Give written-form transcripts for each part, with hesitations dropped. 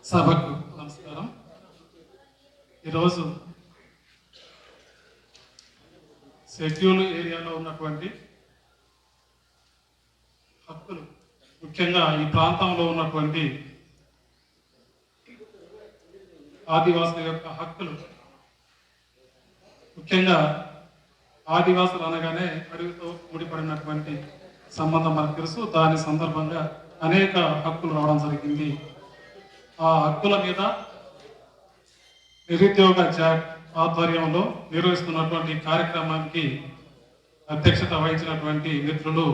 సభకు నమస్కారం. ఈరోజు షెడ్యూల్ ఏరియాలో ఉన్నటువంటి హక్కులు, ముఖ్యంగా ఈ ప్రాంతంలో ఉన్నటువంటి ఆదివాసుల యొక్క హక్కులు, ముఖ్యంగా ఆదివాసులు అనగానే అడవితో ముడిపడినటువంటి సంబంధం మనకు తెలుసు. దాని సందర్భంగా అనేక హక్కులు రావడం జరిగింది. ఆ హక్కుల మీద నిరుద్యోగ జాట్ ఆధ్వర్యంలో నిర్వహిస్తున్నటువంటి కార్యక్రమానికి అధ్యక్షత వహించినటువంటి మిత్రులు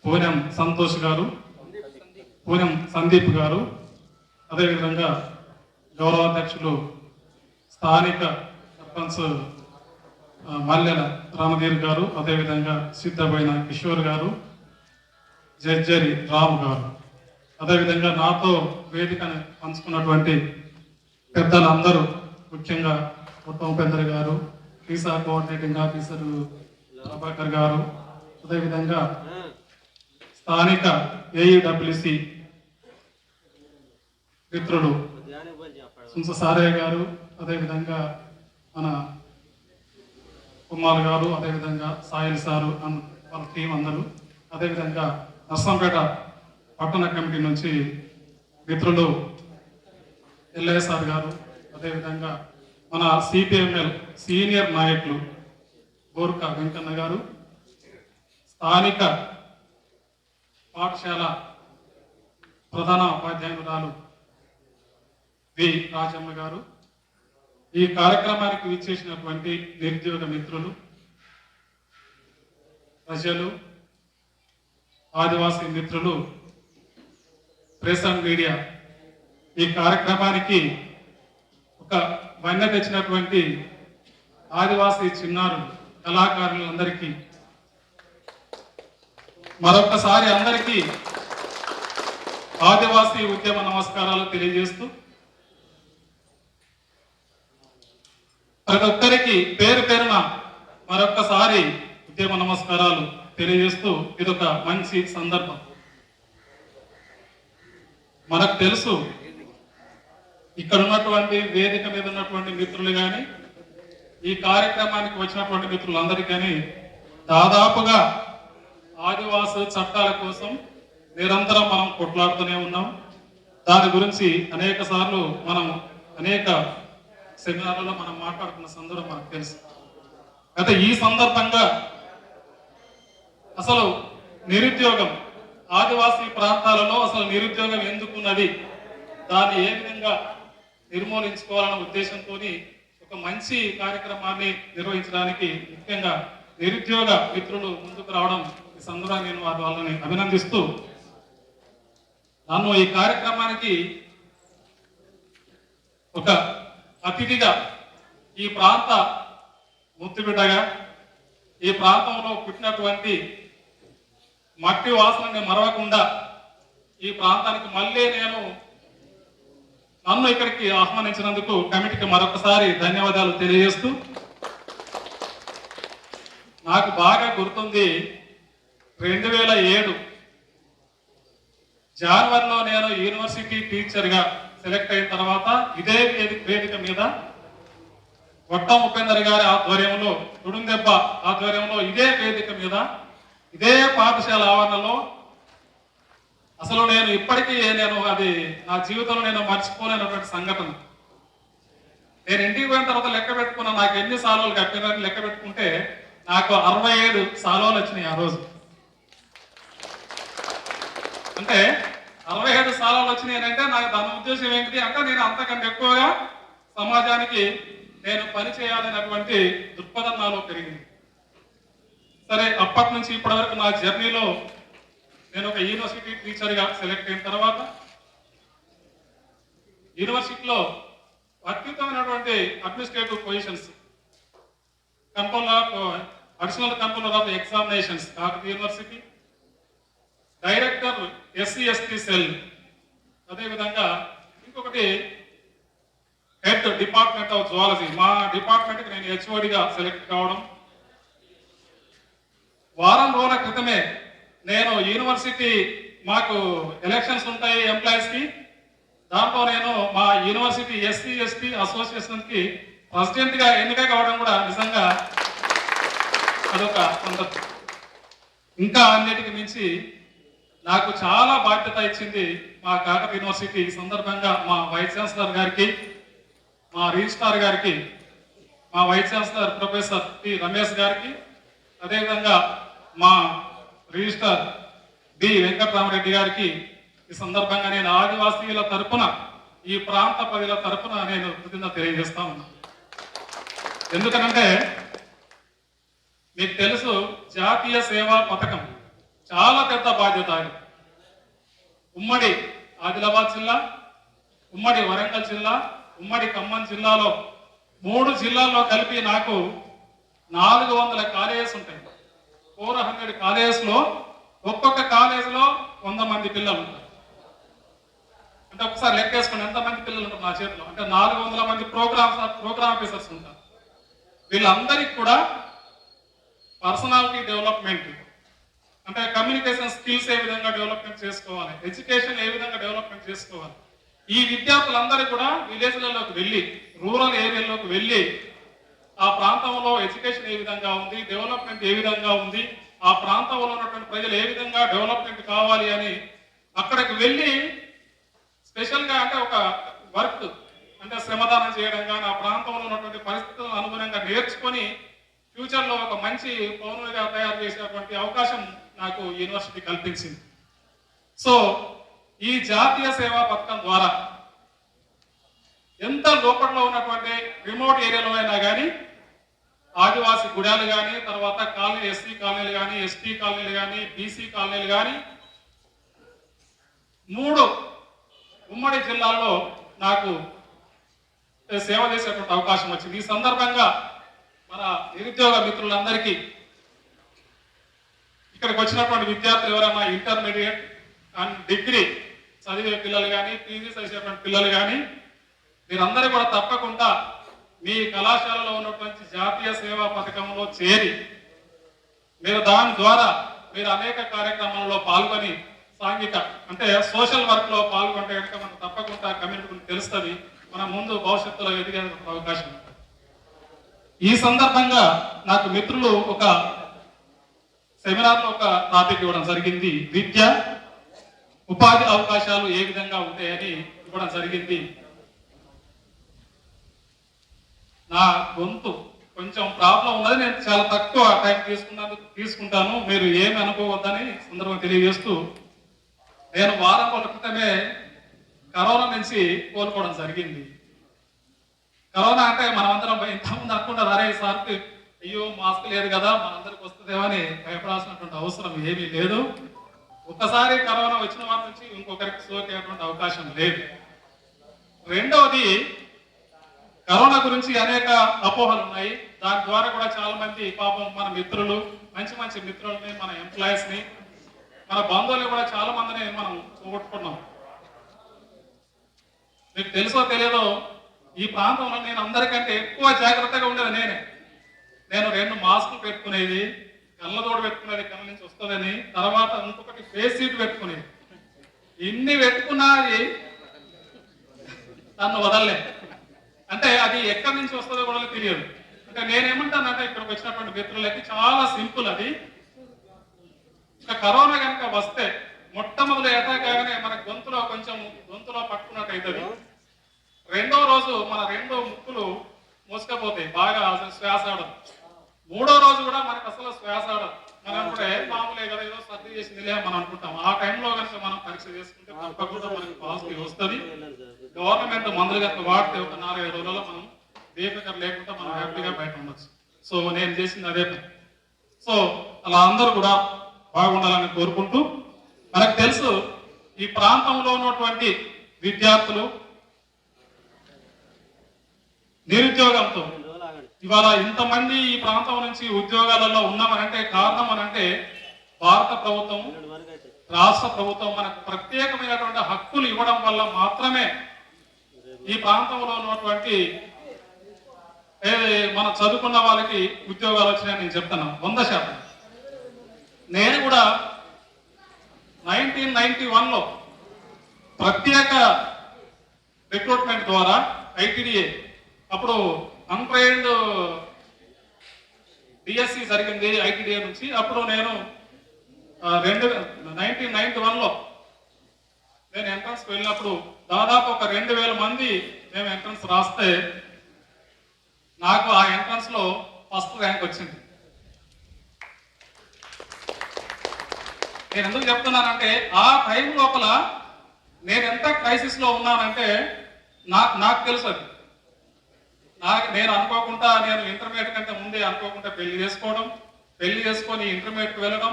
పూనం సంతోష్ గారు, పూనం సందీప్ గారు, అదేవిధంగా గౌరవాధ్యక్షులు స్థానిక సర్పంచ్ మల్లెల రామధీర్ గారు, అదేవిధంగా సిద్ధమైన కిషోర్ గారు, జడ్జరి రాము గారు, అదేవిధంగా నాతో వేదికను పంచుకున్నటువంటి పెద్దలందరూ, ముఖ్యంగా ఉత్తమ పెద్దరి గారు, వీసా కోఆర్డినేటింగ్ ఆఫీసరు ప్రభాకర్ గారు, అదేవిధంగా స్థానిక ఏఈడబ్ల్యూసి మిత్రులు సుంస సారయ్య గారు, అదేవిధంగా మన కుమార్ గారు, అదేవిధంగా సాయిల్ సారు వాళ్ళ టీం అందరూ, అదేవిధంగా నర్సంపేట పట్టణ కమిటీ నుంచి మిత్రులు ఎల్ఐఎస్ఆర్ గారు, అదేవిధంగా మన సిపిఎంఎల్ సీనియర్ నాయకులు గోర్ఖా వెంకన్న గారు, స్థానిక పాఠశాల ప్రధాన ఉపాధ్యాయురాలు వి రాజమ్మ గారు, ఈ కార్యక్రమానికి విచ్చేసినటువంటి నిరుద్యోగ మిత్రులు, ప్రజలు, ఆదివాసీ మిత్రులు, ప్రెస్ అండ్ మీడియా, ఈ కార్యక్రమానికి ఒక వన్నె తెచ్చినటువంటి ఆదివాసీ చిన్నారులు, కళాకారులందరికీ మరొకసారి అందరికీ ఆదివాసీ ఉద్యమ నమస్కారాలు తెలియజేస్తూ, ప్రతి ఒక్కరికి పేరు పేరున మరొక్కసారి ఉద్యమ నమస్కారాలు తెలియజేస్తూ, ఇదొక మంచి సందర్భం. మనకు తెలుసు, ఇక్కడ ఉన్నటువంటి వేదిక మీద ఉన్నటువంటి మిత్రులు కానీ, ఈ కార్యక్రమానికి వచ్చినటువంటి మిత్రులందరికీ కానీ దాదాపుగా ఆదివాసీ చట్టాల కోసం నిరంతరం మనం కొట్లాడుతూనే ఉన్నాం. దాని గురించి అనేక సార్లు మనం అనేక సెమినార్లలో మనం మాట్లాడుతున్న సందర్భం మనకు తెలుసు. అయితే ఈ సందర్భంగా అసలు నిరుద్యోగం, ఆదివాసీ ప్రాంతాలలో అసలు నిరుద్యోగం ఎందుకున్నది, దాన్ని ఏ విధంగా నిర్మూలించుకోవాలన్న ఉద్దేశంతో ఒక మంచి కార్యక్రమాన్ని నిర్వహించడానికి ముఖ్యంగా నిరుద్యోగ మిత్రులు ముందుకు రావడం, ఈ సందర్భంగా నేను వాళ్ళని అభినందిస్తూ, నన్ను ఈ కార్యక్రమానికి ఒక అతిథిగా, ఈ ప్రాంత ముద్దుబిడ్డగా, ఈ ప్రాంతంలో పుట్టినటువంటి మట్టి వాసనని మరవకుండా ఈ ప్రాంతానికి మళ్ళీ నన్ను ఇక్కడికి ఆహ్వానించినందుకు కమిటీకి మరొకసారి ధన్యవాదాలు తెలియజేస్తూ, నాకు బాగా గుర్తుంది 2007 జనవరిలో నేను యూనివర్సిటీ టీచర్గా సెలెక్ట్ అయిన తర్వాత ఇదే వేదిక మీద వట్టం ఉపేందర్ గారి ఆధ్వర్యంలో, తుడుందెబ్బ ఆధ్వర్యంలో ఇదే వేదిక మీద, ఇదే పాఠశాల ఆవరణలో, అసలు నేను ఇప్పటికీ అది నా జీవితంలో నేను మర్చిపోలేనటువంటి సంఘటన. నేను ఇంటికి పోయిన తర్వాత లెక్క పెట్టుకున్నా, నాకు ఎన్ని సాల్వలు కట్టినని లెక్క పెట్టుకుంటే నాకు 67 సాల్వలు వచ్చినాయి ఆ రోజు. అంటే 67 సాల్వలు వచ్చినాయి అంటే నాకు దాని ఉద్దేశం ఏంటి అంటే, నేను అంతకంటే ఎక్కువగా సమాజానికి నేను పని చేయాలనేటువంటి దృక్పథం నాలో పెరిగింది. సరే, అప్పటి నుంచి ఇప్పటి వరకు నా జర్నీలో నేను ఒక యూనివర్సిటీ టీచర్గా సెలెక్ట్ అయిన తర్వాత యూనివర్సిటీలో అద్భుతమైనటువంటి administrative positions, additional controller of examinations Kakatiya university, director SC/ST cell, అదేవిధంగా ఇంకొకటి హెడ్ డిపార్ట్మెంట్ ఆఫ్ జువాలజీ, మా డిపార్ట్మెంట్కి నేను HODగా సెలెక్ట్ కావడం. వారం రోజుల క్రితమే నేను యూనివర్సిటీ మాకు ఎలక్షన్స్ ఉంటాయి ఎంప్లాయీస్ కి, దాంట్లో నేను మా యూనివర్సిటీ ఎస్సీ ఎస్టీ అసోసియేషన్ కి ప్రెసిడెంట్ గా ఎన్నిక కావడం కూడా నిజంగా అదొక సంతృప్తి. ఇంకా అన్నిటికి మించి నాకు చాలా బాధ్యత ఇచ్చింది మా కాకతీయ యూనివర్సిటీ. ఈ సందర్భంగా మా వైస్ ఛాన్సలర్ గారికి, మా రిజిస్ట్రార్ గారికి, మా vice chancellor professor T Ramesh గారికి, అదేవిధంగా మా రిజిస్ట్రార్ బి వెంకటరామరెడ్డి గారికి ఈ సందర్భంగా నేను ఆదివాసీల తరపున, ఈ ప్రాంత ప్రజల తరపున నేను కృతజ్ఞత తెలియజేస్తా ఉన్నాను. ఎందుకనంటే మీకు తెలుసు, జాతీయ సేవా పథకం చాలా పెద్ద బాధ్యత. ఉమ్మడి ఆదిలాబాద్ జిల్లా, ఉమ్మడి వరంగల్ జిల్లా, ఉమ్మడి ఖమ్మం జిల్లాలో 3 జిల్లాల్లో కలిపి నాకు 400 కాలేజెస్ ఉంటాయి. 400 కాలేజెస్ లో ఒక్కొక్క కాలేజీలో 100 మంది పిల్లలు ఉంటారు. అంటే ఒకసారి లెక్కేసుకోండి ఎంతమంది పిల్లలు ఉంటారు నా చేతిలో. అంటే 400 మంది ప్రోగ్రామ్ ఆఫీసర్స్ ఉంటారు. వీళ్ళందరికీ కూడా పర్సనాలిటీ డెవలప్మెంట్, అంటే కమ్యూనికేషన్ స్కిల్స్ ఏ విధంగా డెవలప్మెంట్ చేసుకోవాలి, ఎడ్యుకేషన్ ఏ విధంగా డెవలప్మెంట్ చేసుకోవాలి, ఈ విద్యార్థులందరూ కూడా విలేజ్లలోకి వెళ్ళి, రూరల్ ఏరియాలోకి వెళ్ళి ఆ ప్రాంతంలో ఎడ్యుకేషన్ ఏ విధంగా ఉంది, డెవలప్మెంట్ ఏ విధంగా ఉంది, ఆ ప్రాంతంలో ఉన్నటువంటి ప్రజలు ఏ విధంగా డెవలప్మెంట్ కావాలి అని అక్కడికి వెళ్ళి స్పెషల్గా అంటే ఒక వర్క్, అంటే శ్రమదానం చేయడం కానీ ఆ ప్రాంతంలో ఉన్నటువంటి పరిస్థితులను అనుగుణంగా నేర్చుకొని ఫ్యూచర్లో ఒక మంచి పౌరునిగా తయారు చేసేటువంటి అవకాశం నాకు యూనివర్సిటీ కల్పించింది. సో ఈ జాతీయ సేవా పథకం ద్వారా ఎంత లోపట్లో ఉన్నటువంటి రిమోట్ ఏరియాలో అయినా కానీ, ఆదివాసీ గుడాలు కానీ, తర్వాత కాలనీ ఎస్సీ కాలనీలు కానీ, ఎస్టీ కాలనీలు కానీ, బీసీ కాలనీలు కానీ, 3 ఉమ్మడి జిల్లాల్లో నాకు సేవ చేసేటువంటి అవకాశం వచ్చింది. ఈ సందర్భంగా మన నిరుద్యోగ మిత్రులందరికీ, ఇక్కడికి వచ్చినటువంటి విద్యార్థులు ఎవరైనా ఇంటర్మీడియట్ అండ్ డిగ్రీ చదివే పిల్లలు కానీ, పీజీ చదివేటువంటి పిల్లలు కానీ, మీరందరూ కూడా తప్పకుండా మీ కళాశాలలో ఉన్నటువంటి జాతీయ సేవా పథకంలో చేరి మీరు దాని ద్వారా మీరు అనేక కార్యక్రమాల్లో పాల్గొని సాంఘిక అంటే సోషల్ వర్క్ లో పాల్గొంటే కనుక మనకు తప్పకుండా కమ్యూనిటీ తెలుస్తుంది, మన ముందు భవిష్యత్తులో ఎదిగే అవకాశం ఉంటుంది. ఈ సందర్భంగా నాకు మిత్రులు ఒక సెమినార్ లో ఒక టాపిక్ ఇవ్వడం జరిగింది, విద్య ఉపాధి అవకాశాలు ఏ విధంగా ఉంటాయని ఇవ్వడం జరిగింది. నా గొంతు కొంచెం ప్రాబ్లం ఉన్నది, నేను చాలా తక్కువ టైం తీసుకుంటాను, మీరు ఏమి అనుకోవద్దని సందర్భంగా తెలియజేస్తూ, నేను వారం రోజుల క్రితమే కరోనా నుంచి కోలుకోవడం జరిగింది. కరోనా అంటే మనమందరం ఇంతకుముందు అనుకుంటారు, అరే సార్కి అయ్యో మాస్క్ లేదు కదా మనందరికి వస్తుందేమో అని భయపడాల్సినటువంటి అవసరం ఏమీ లేదు. ఒక్కసారి కరోనా వచ్చిన వారి నుంచి ఇంకొకరికి సోకేటువంటి అవకాశం లేదు. రెండవది, కరోనా గురించి అనేక అపోహలు ఉన్నాయి. దాని ద్వారా కూడా చాలా మంది పాపం మన మిత్రులు, మంచి మంచి మిత్రులని, మన ఎంప్లాయీస్ ని, మన బంధువులు కూడా చాలా మందిని మనం పోగొట్టుకున్నాం. మీకు తెలుసో తెలియదో, ఈ ప్రాంతంలో నేను అందరికంటే ఎక్కువ జాగ్రత్తగా ఉండేది నేను 2 మాస్కులు పెట్టుకునేది, కళ్ళతోడు పెట్టుకునేది కళ్ళ నుంచి వస్తుందని, తర్వాత ఇంకొకటి ఫేస్ షీట్ పెట్టుకునేది. ఇన్ని పెట్టుకున్నది నన్ను వదలలే. అంటే అది ఎక్కడి నుంచి వస్తుందో కూడా తెలియదు. అంటే నేనేమంటానంటే ఇక్కడికి వచ్చినటువంటి మిత్రులకి చాలా సింపుల్. అది ఇక కరోనా కనుక వస్తే మొట్టమొదటి ఎటాగానే మన గొంతులో పట్టుకున్నట్టు అవుతుంది. రెండో రోజు మన 2 ముక్కులు మూసుకపోతాయి, బాగా శ్వాస ఆడదు. 3వ రోజు కూడా మనకు అసలు శ్వాస ఆడదు. మనం కూడా మామూలే కదా, ఏదో సర్ది చేసిందిలే మనం అనుకుంటాం. ఆ టైంలో కనుక మనం పరీక్ష చేసుకుంటే తప్పకుండా మనకి పాజిటివ్ వస్తుంది. గవర్నమెంట్ మందులు కనుక వాడితే ఒక 4-5 రోజుల్లో మనం బేఫికర్ లేకుండా మనం హ్యాపీగా బయట ఉండొచ్చు. సో నేను చేసింది అదే పని. సో అలా అందరూ కూడా బాగుండాలని కోరుకుంటూ, మనకు తెలుసు ఈ ప్రాంతంలో ఉన్నటువంటి విద్యార్థులు నిరుద్యోగంతో ఇవాళ ఇంతమంది ఈ ప్రాంతం నుంచి ఉద్యోగాలలో ఉన్నామనంటే కారణం అనంటే భారత ప్రభుత్వం, రాష్ట్ర ప్రభుత్వం మనకు ప్రత్యేకమైనటువంటి హక్కులు ఇవ్వడం వల్ల మాత్రమే ఈ ప్రాంతంలో ఉన్నటువంటి మనం చదువుకున్న వాళ్ళకి ఉద్యోగాలు వచ్చినాయని నేను చెప్తున్నాను 100%. నేను కూడా 1991లో ప్రత్యేక రిక్రూట్మెంట్ ద్వారా ఐటీడీఏ అప్పుడు అన్ట్రైన్డ్ డిఎస్సి జరిగింది ఐటీడీఏ నుంచి. అప్పుడు నేను 1991లో నేను ఎంట్రన్స్ వెళ్ళినప్పుడు దాదాపు ఒక 2000 మంది మేము ఎంట్రన్స్ రాస్తే నాకు ఆ ఎంట్రన్స్ లో ఫస్ట్ ర్యాంక్ వచ్చింది. నేను ఎందుకు చెప్తున్నానంటే ఆ టైం లోపల నేను ఎంత క్రైసిస్ లో ఉన్నానంటే నాకు తెలుసు అది. నేను అనుకోకుండా నేను ఇంటర్మీడియట్ కంటే ముందే అనుకోకుండా పెళ్లి చేసుకొని ఇంటర్మీడియట్కి వెళ్ళడం,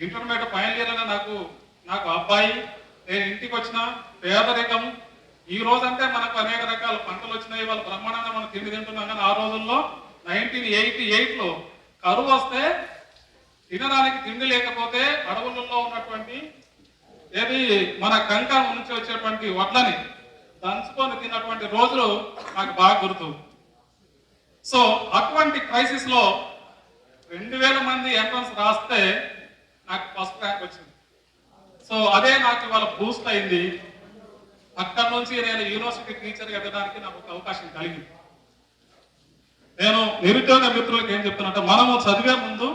ఇంటర్మీడియట్ ఫైనల్ ఇయర్లోనే నాకు అబ్బాయి, నేను ఇంటికి వచ్చిన పేదరికం. ఈ రోజు అంటే మనకు అనేక రకాల పంటలు వచ్చినాయి, వాళ్ళు బ్రహ్మాండంగా మనం తిండి తింటున్నాం. కానీ ఆ రోజుల్లో 1988లో కరువు వస్తే తినడానికి తిండి లేకపోతే అడవులలో ఉన్నటువంటి ఏది మన కంక నుంచి వచ్చేటువంటి వడ్లని దంచుకొని తిన్నటువంటి రోజులు నాకు బాగా గుర్తు. సో అటువంటి క్రైసిస్ లో 2000 మంది ఎంట్రన్స్ రాస్తే నాకు ఫస్ట్ ర్యాంక్ వచ్చింది. సో అదే నాకు ఇవాళ బూస్ట్ అయింది. అక్కడి నుంచి నేను యూనివర్సిటీ టీచర్ ఎదగడానికి నాకు ఒక అవకాశం కలిగింది. నేను నిరుద్యోగ మిత్రులకు ఏం చెప్తున్నట్టే, మనము చదివే ముందు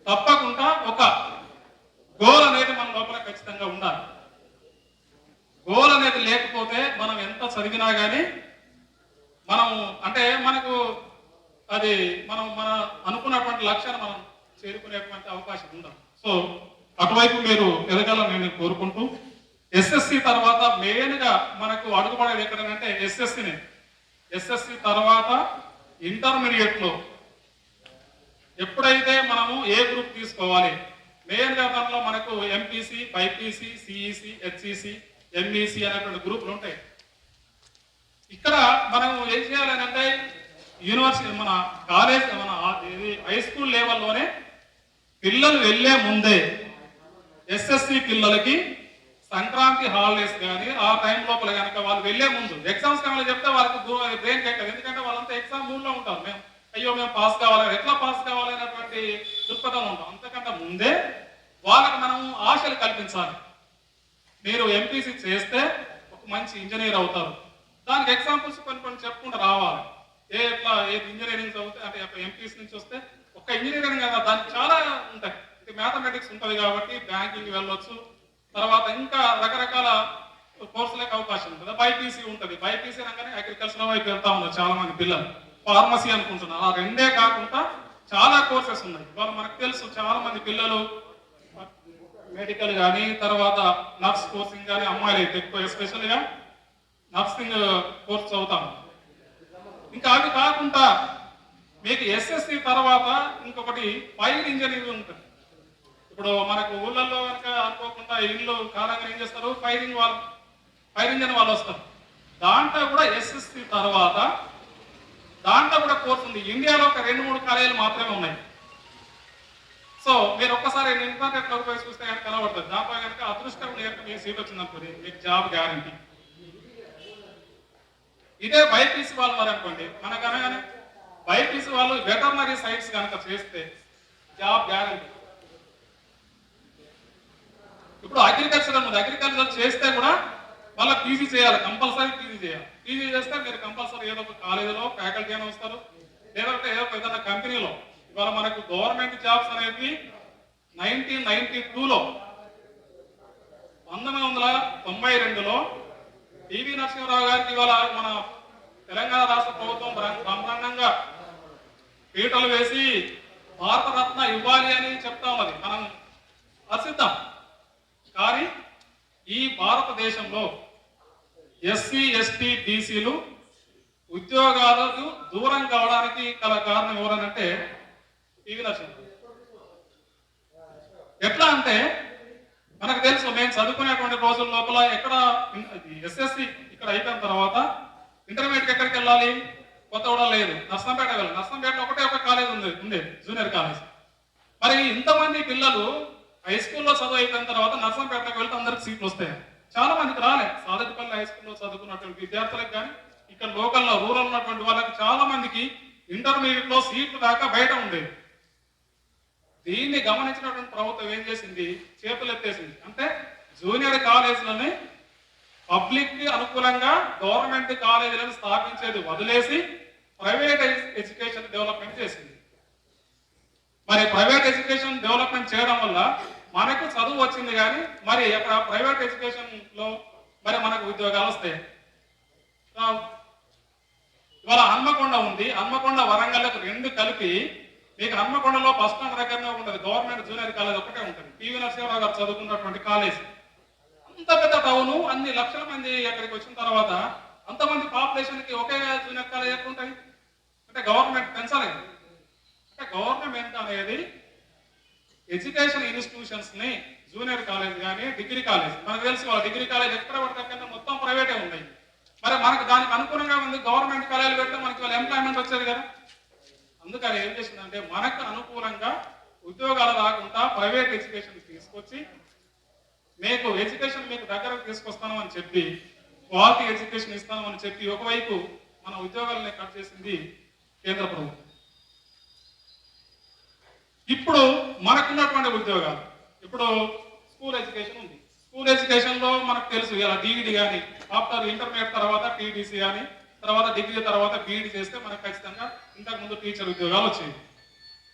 తప్పకుండా ఒక గోల్ అనేది మన లోపల ఖచ్చితంగా ఉండాలి. గోల్ అనేది లేకపోతే మనం ఎంత చదివినా కానీ మనం అంటే మనకు అది మన అనుకున్నటువంటి లక్ష్యాన్ని మనం చేరుకునేటువంటి అవకాశం ఉండదు. సో అటువైపు మీరు ఎదగాలని నేను కోరుకుంటూ, ఎస్ఎస్సి తర్వాత మెయిన్ గా మనకు అడుగుపడేది ఎక్కడంటే ఎస్ఎస్సి తర్వాత ఇంటర్మీడియట్ లో ఎప్పుడైతే మనము ఏ గ్రూప్ తీసుకోవాలి, మెయిన్ గా దానిలో మనకు MPC, BiPC, CEC, HEC, MEC అనేటువంటి గ్రూపులు ఉంటాయి. ఇక్కడ మనం ఏం చేయాలని అంటే యూనివర్సిటీ మన కాలేజ్ మన హై స్కూల్ లెవెల్లోనే పిల్లలు వెళ్లే ముందే ఎస్ఎస్సి పిల్లలకి సంక్రాంతి హాలిడేస్ కానీ ఆ టైం లోపల కనుక వాళ్ళు వెళ్లే ముందు ఎగ్జామ్స్ కానీ చెప్తే వాళ్ళకి బ్రెయిన్ ఎక్కదు. ఎందుకంటే వాళ్ళంతా ఎగ్జామ్ మూడ్ లో ఉంటారు. మేము పాస్ కావాలి, ఎట్లా పాస్ కావాలి అనేటువంటి దృక్పథం ఉంటాం. అంతకంటే ముందే వాళ్ళకి మనం ఆశలు కల్పించాలి. మీరు ఎంపీసీ చేస్తే ఒక మంచి ఇంజనీర్ అవుతారు, దానికి ఎగ్జాంపుల్స్ కొన్ని చెప్పుకుంటూ రావాలి. ఎట్లా ఇంజనీరింగ్ చదివితే అంటే ఎంపీసీ నుంచి వస్తే ఒక ఇంజనీరింగ్ కదా, దానికి చాలా ఉంటాయి. మ్యాథమెటిక్స్ ఉంటుంది కాబట్టి బ్యాంకింగ్ వెళ్ళొచ్చు, తర్వాత ఇంకా రకరకాల కోర్సులకు అవకాశం ఉంటుంది. బైపీసీ ఉంటుంది, బైపీసీ అనగానే అగ్రికల్చర్ వైపు వెళ్తా ఉన్నారు చాలా మంది పిల్లలు, ఫార్మసీ అనుకుంటున్నారు. ఆ రెండే కాకుండా చాలా కోర్సెస్ ఉన్నాయి. ఇవాళ మనకు తెలుసు చాలా మంది పిల్లలు మెడికల్ కానీ తర్వాత నర్స్ కోర్సింగ్ కానీ, అమ్మాయిలు అయితే ఎక్కువ ఎస్పెషల్గా నర్సింగ్ కోర్స్ చదువుతాము. ఇంకా అవి కాకుండా మీకు ఎస్ఎస్సి తర్వాత ఇంకొకటి ఫైర్ ఇంజనీరింగ్ ఉంటుంది. ఇప్పుడు మనకు ఊళ్ళల్లో కనుక అనుకోకుండా ఇల్లు కాలంగా ఏం చేస్తారు, ఫైర్ ఇంజన్ వాళ్ళు వస్తారు. దాంట్లో కూడా ఎస్ఎస్సి తర్వాత దాంట్లో కూడా కోర్స్ ఉంది. ఇండియాలో ఒక 2-3 కాలేజీలు మాత్రమే ఉన్నాయి. సో మీరు ఒక్కసారి ఇంటర్నెట్ లో పోయి చూస్తే కనుక కనబడుతుంది. దాంట్లో కనుక అదృష్టం కనుక మీ సీట్ వచ్చిందనుకోండి మీకు జాబ్ గ్యారంటీ. ఇదే బైపీసీ వాళ్ళు మరి అనుకోండి, మనకనగానే బైపీసీ వాళ్ళు వెటర్నరీ సైన్స్ కనుక చేస్తే జాబ్ గ్యారంటీ. ఇప్పుడు అగ్రికల్చర్ చేస్తే కూడా మళ్ళీ పీజీ చేయాలి, కంపల్సరీ పీజీ చేయాలి. పీజీ చేస్తే మీరు కంపల్సరీ ఏదో ఒక కాలేజీలో ఫ్యాకల్టీ అని వస్తారు, లేదంటే ఏదో ఏదైనా కంపెనీలో. ఇవాళ మనకు గవర్నమెంట్ జాబ్స్ అనేది 1992లో 1992లో టీవీ నరసింహరావు గారికి ఇవాళ మన తెలంగాణ రాష్ట్ర ప్రభుత్వం బ్రహ్మాండంగా పీటలు వేసి భారతరత్న ఇవ్వాలి అని చెప్తా ఉన్నది. మనం హర్షిద్దాం. కానీ ఈ భారతదేశంలో ఎస్సీ, ఎస్టీ, బీసీలు ఉద్యోగాలకు దూరం కావడానికి గల కారణం ఎవరనంటే టీవీ నరసింహరావు. ఎట్లా అంటే మనకు తెలుసు, మేము చదువుకునేటువంటి రోజుల లోపల ఎక్కడ ఎస్ఎస్సి ఇక్కడ అయిపోయిన తర్వాత ఇంటర్మీడియట్ ఎక్కడికి వెళ్ళాలి, కొత్తగూడ లేదు, నర్సంపేట వెళ్ళాలి. నర్సంపేటలో ఒక కాలేజ్ ఉండేది జూనియర్ కాలేజ్. మరి ఇంతమంది పిల్లలు హై స్కూల్లో చదువు అయిపోయిన తర్వాత నర్సంపేటకు వెళ్తే అందరికి సీట్లు వస్తాయి. చాలా మందికి రాలేదు. సాదటిపల్లి హై స్కూల్లో చదువుకున్నటువంటి విద్యార్థులకు కానీ ఇక్కడ లోకల్లో రూరల్ ఉన్నటువంటి వాళ్ళకి చాలా మందికి ఇంటర్మీడియట్ లో సీట్లు దాకా బయట ఉండేది. దీన్ని గమనించినటువంటి ప్రభుత్వం ఏం చేసింది, చేతులు ఎత్తేసింది. అంటే జూనియర్ కాలేజీలని పబ్లిక్ కి అనుకూలంగా గవర్నమెంట్ కాలేజీలను స్థాపించేది వదిలేసి ప్రైవేట్ ఎడ్యుకేషన్ డెవలప్మెంట్ చేసింది. మరి ప్రైవేట్ ఎడ్యుకేషన్ డెవలప్మెంట్ చేయడం వల్ల మనకు చదువు వచ్చింది, కానీ మరి అక్కడ ప్రైవేట్ ఎడ్యుకేషన్ లో మరి మనకు ఉద్యోగాలు వస్తాయి. ఇవాళ హన్మకొండ ఉంది, హన్మకొండ వరంగల్లకు రెండు కలిపి మీకు హన్మకొండలో బస్ స్టాండ్ దగ్గరనే ఉంటుంది గవర్నమెంట్ జూనియర్ కాలేజ్ ఒకటే ఉంటుంది. పివి నరసింహరావు గారు చదువుకున్నటువంటి కాలేజ్. అంత పెద్ద టౌను, అన్ని లక్షల మంది అక్కడికి వచ్చిన తర్వాత అంతమంది పాపులేషన్ కి ఒకే జూనియర్ కాలేజ్ ఎక్కడ ఉంటాయి అంటే గవర్నమెంట్ పెంచాలి. అంటే గవర్నమెంట్ అనేది ఎడ్యుకేషన్ ఇన్స్టిట్యూషన్స్ ని జూనియర్ కాలేజ్ కానీ డిగ్రీ కాలేజ్, మనకు తెలిసి వాళ్ళ డిగ్రీ కాలేజ్ ఎక్కడ పడతాకంటే మొత్తం ప్రైవేటే ఉన్నాయి. మరి మనకు దానికి అనుగుణంగా ఉంది గవర్నమెంట్ కాలేజీలు పెడితే మనకి వాళ్ళ ఎంప్లాయ్మెంట్ వచ్చేది కదా. అందుకని ఏం చేసిందంటే మనకు అనుకూలంగా ఉద్యోగాలు రాకుండా ప్రైవేట్ ఎడ్యుకేషన్ తీసుకొచ్చి మీకు ఎడ్యుకేషన్ మీకు దగ్గరకు తీసుకొస్తాను అని చెప్పి క్వాలిటీ ఎడ్యుకేషన్ ఇస్తాను అని చెప్పి ఒకవైపు మన ఉద్యోగాలని కట్ చేసింది కేంద్ర ప్రభుత్వం. ఇప్పుడు మనకున్నటువంటి ఉద్యోగాలు, ఇప్పుడు స్కూల్ ఎడ్యుకేషన్ ఉంది. స్కూల్ ఎడ్యుకేషన్ లో మనకు తెలుసు ఇలా డిఈడి కానీ ఆఫ్టర్ ఇంటర్మీడియట్ తర్వాత టీడీసీ కానీ తర్వాత డిగ్రీ తర్వాత బీఈడి చేస్తే మనకు ఖచ్చితంగా ఇంతకు ముందు టీచర్ ఉద్యోగాలు వచ్చాయి.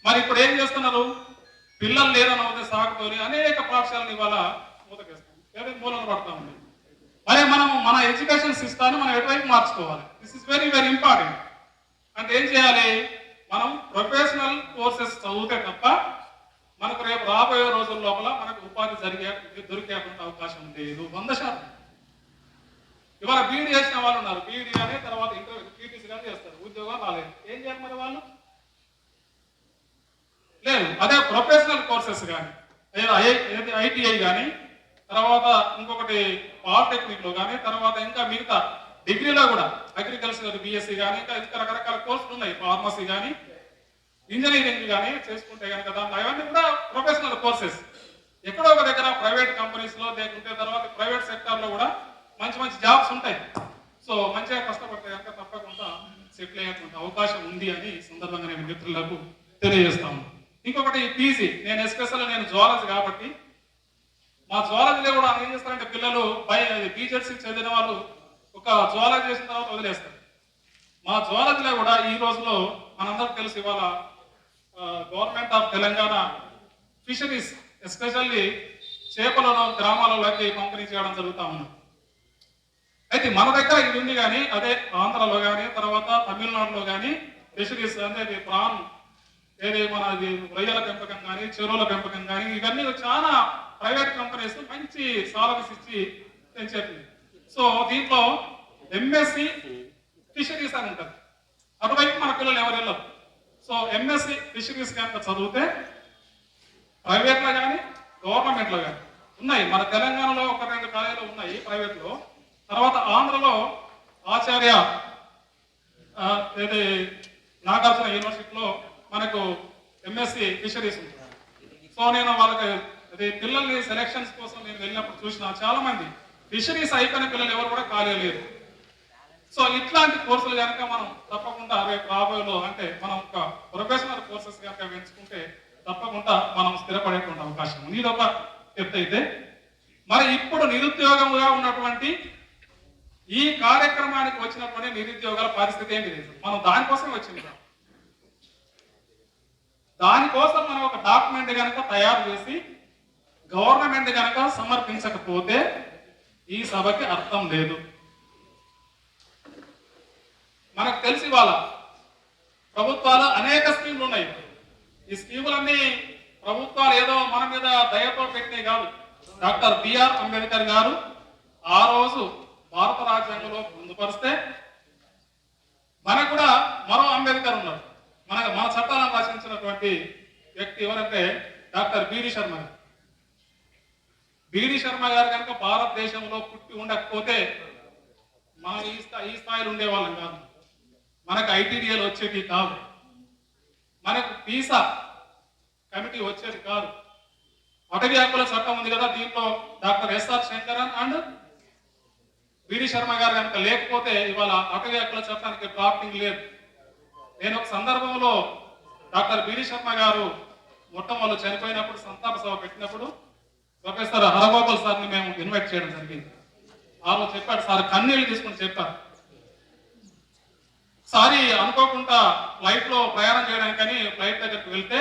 మరి ఇప్పుడు ఏం చేస్తున్నారు, పిల్లలు లేదని అవుతే సాగుతోని అనేక పాఠశాలను ఇవాళ మూతకేస్తాం లేదా మూలన పడతా ఉంది. మరి మనం మన ఎడ్యుకేషన్ సిస్టాన్ని మనం ఎటువైపు మార్చుకోవాలి. This is very very important. అంటే ఏం చేయాలి, మనం ప్రొఫెషనల్ కోర్సెస్ చదివితే తప్ప మనకు రేపు రాబోయే రోజుల లోపల మనకు ఉపాధి దొరికే అవకాశం లేదు 100%. ఇవాళ బీఈడి చేసిన వాళ్ళు ఉన్నారు, బీఈడి కానీ తర్వాత ఇంటర్ టీటీసీ కానీ చేస్తారు, ఉద్యోగం రాలేదు. ఏం చేయాలి మరి వాళ్ళు? లేదు. అదే ప్రొఫెషనల్ కోర్సెస్ కానీ లేదా ఐటీఐ కానీ తర్వాత ఇంకొకటి పాలిటెక్నిక్ లో కానీ తర్వాత ఇంకా మిగతా డిగ్రీలో కూడా అగ్రికల్చర్ బిఎస్సీ కానీ ఇంకా రకరకాల కోర్సులు ఉన్నాయి, ఫార్మసీ కానీ ఇంజనీరింగ్ కానీ చేసుకుంటే కనుక దాంట్లో అవన్నీ కూడా ప్రొఫెషనల్ కోర్సెస్. ఎక్కడో ఒక దగ్గర ప్రైవేట్ కంపెనీస్ లో లేకుంటే తర్వాత ప్రైవేట్ సెక్టర్ లో కూడా మంచి మంచి జాబ్స్ ఉంటాయి. సో మంచిగా కష్టపడితే కనుక తప్పకుండా సెటిల్ అయ్యేటువంటి అవకాశం ఉంది అని సందర్భంగా నేను మిత్రులకు తెలియజేస్తాను. ఇంకొకటి పీజీ, నేను ఎస్పెషల్ నేను జువాలజీ కాబట్టి మా జువాలజీలో కూడా ఏం చేస్తారంటే పిల్లలు బీజెడ్సీ చదివిన వాళ్ళు ఒక జువాలజీ చేసిన తర్వాత వదిలేస్తారు. మా జువాలజీలో కూడా ఈ రోజులో మనందరికి తెలుసు ఇవాళ government of Telangana fisheries especially చేపలను గ్రామాలలోకి పంపిణీ చేయడం జరుగుతూ ఉంది. అయితే మన దగ్గర ఇది ఉంది కానీ అదే ఆంధ్రలో కానీ తర్వాత తమిళనాడులో కానీ ఫిషరీస్ అనేది ప్రాన్ ఏది మన రొయ్యల పెంపకం కానీ చెరువుల పెంపకం కానీ ఇవన్నీ చాలా ప్రైవేట్ కంపెనీస్ మంచి సాలరీస్ ఇచ్చి పెంచేది. సో దీంట్లో ఎంఎస్సి ఫిషరీస్ అని ఉంటుంది. అటువైపు మన పిల్లలు ఎవరు వెళ్ళరు. సో ఎంఎస్సి ఫిషరీస్ కనుక చదివితే ప్రైవేట్లో కానీ గవర్నమెంట్లో కానీ ఉన్నాయి. మన తెలంగాణలో 1-2 కాలేజీలు ఉన్నాయి ప్రైవేట్ లో. తర్వాత ఆంధ్రలో ఆచార్య నాగార్జున యూనివర్సిటీలో మనకు ఎంఎస్సి ఫిషరీస్ ఉంటుంది. సో నేను వాళ్ళకి పిల్లల్ని సెలక్షన్స్ కోసం నేను వెళ్ళినప్పుడు చూసిన చాలా మంది ఫిషరీస్ అయిపోయిన పిల్లలు ఎవరు కూడా ఖాళీ లేరు. సో ఇట్లాంటి కోర్సులు కనుక మనం తప్పకుండా రేపు రాబోయేలో అంటే మనం ఒక ప్రొఫెషనల్ కోర్సెస్ కనుక పెంచుకుంటే తప్పకుండా మనం స్థిరపడేటువంటి అవకాశం ఉంది. ఇది ఒక ఎత్తు అయితే. మరి ఇప్పుడు నిరుద్యోగంగా ఉన్నటువంటి ఈ కార్యక్రమానికి వచ్చినటువంటి నిరుద్యోగాల పరిస్థితి ఏంటి? మనం దానికోసం వచ్చింది. దానికోసం మనం ఒక డాక్యుమెంట్ కనుక తయారు చేసి గవర్నమెంట్ కనుక సమర్పించకపోతే ఈ సభకి అర్థం లేదు. మనకు తెలిసి వాళ్ళ ప్రభుత్వాలు అనేక స్కీములు ఉన్నాయి. ఈ స్కీములన్నీ ప్రభుత్వాలు ఏదో మన మీద దయతో పెట్టినవి కాదు. డాక్టర్ బిఆర్ అంబేద్కర్ గారు ఆ రోజు భారత రాజ్యాంగంలో పొందుపరిస్తే మనకు కూడా మరో అంబేద్కర్ ఉన్నారు. మన చట్టాలను రచించినటువంటి వ్యక్తి ఎవరంటే డాక్టర్ బిడి శర్మ గారు. బిడి శర్మ గారు కనుక భారతదేశంలో పుట్టి ఉండకపోతే మనం ఈ స్థాయిలో ఉండేవాళ్ళం కాదు. మనకు ఐటీడీఏలు వచ్చేది కాదు, మనకు పీసా కమిటీ వచ్చేది కాదు. అటవీ హక్కుల చట్టం ఉంది కదా, దీంట్లో డాక్టర్ ఎస్ఆర్ శంకరన్ అండ్ బిడి శర్మ గారు కనుక లేకపోతే ఇవాళ అటవీ హక్కుల చట్టానికి డ్రాఫ్టింగ్ లేదు. నేను ఒక సందర్భంలో డాక్టర్ బిడి శర్మ గారు మొట్టమొదలు చనిపోయినప్పుడు సంతాప సభ పెట్టినప్పుడు ప్రొఫెసర్ హరగోపాల్ సార్ని మేము ఇన్వైట్ చేయడం జరిగింది. ఆ రోజు చెప్పాడు సార్, కన్నీళ్ళు తీసుకుని చెప్పారు. సారి అనుకోకుండా ఫ్లైట్ లో ప్రయాణం చేయడానికని ఫ్లైట్ దగ్గరికి వెళ్తే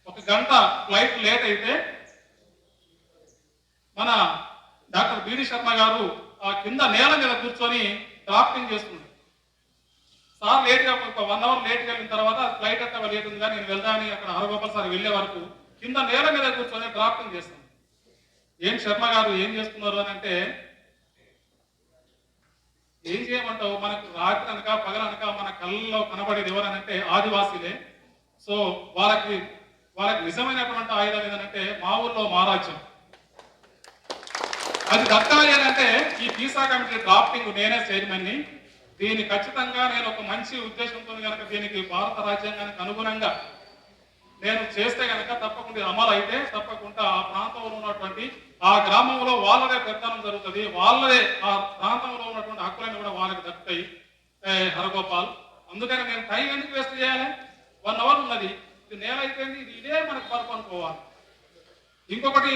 1 గంట ఫ్లైట్ లేట్ అయితే మన డాక్టర్ బిడి శర్మ గారు ఆ కింద నేల మీద కూర్చొని డ్రాఫ్టింగ్ చేస్తున్నారు. సార్ లేట్గా ఒక 1 అవర్ లేట్గా వెళ్ళిన తర్వాత ఫ్లైట్ అంతా లేట్ ఉంది కానీ నేను వెళ్దామని అక్కడ హరగోపాల్ సార్ వెళ్ళే వరకు కింద నేల మీద కూర్చొని డ్రాఫ్టింగ్ చేస్తాను. ఏం శర్మ గారు ఏం చేస్తున్నారు అని అంటే, ఏం చేయమంటావు, మనకు రాత్రి అనక పగలనక మన కళ్ళలో కనబడేది ఎవరనంటే ఆదివాసీలే. సో వాళ్ళకి నిజమైనటువంటి ఆయుధం ఏదంటే మా ఊర్లో మహారాజ్యం. అది దక్కాలి అని అంటే ఈ పీసా కమిటీ డ్రాఫ్టింగ్ నేనే చైర్మన్ని. దీన్ని ఖచ్చితంగా నేను ఒక మంచి ఉద్దేశంతో కనుక దీనికి భారత రాజ్యాంగానికి అనుగుణంగా నేను చేస్తే కనుక తప్పకుండా అమలు అయితే తప్పకుండా ఆ ప్రాంతంలో ఉన్నటువంటి ఆ గ్రామంలో వాళ్ళదే పెత్తనం జరుగుతుంది, వాళ్ళదే ఆ ప్రాంతంలో ఉన్నటువంటి హక్కులన్నీ కూడా వాళ్ళకి దక్కుతాయి. హరగోపాల్, అందుకని నేను టైం ఎందుకు వేస్ట్ చేయాలి? 1 అవర్ ఉన్నది, ఇది నేల అయిపోయింది, ఇదే మనకు పరుపు అనుకోవాలి. ఇంకొకటి,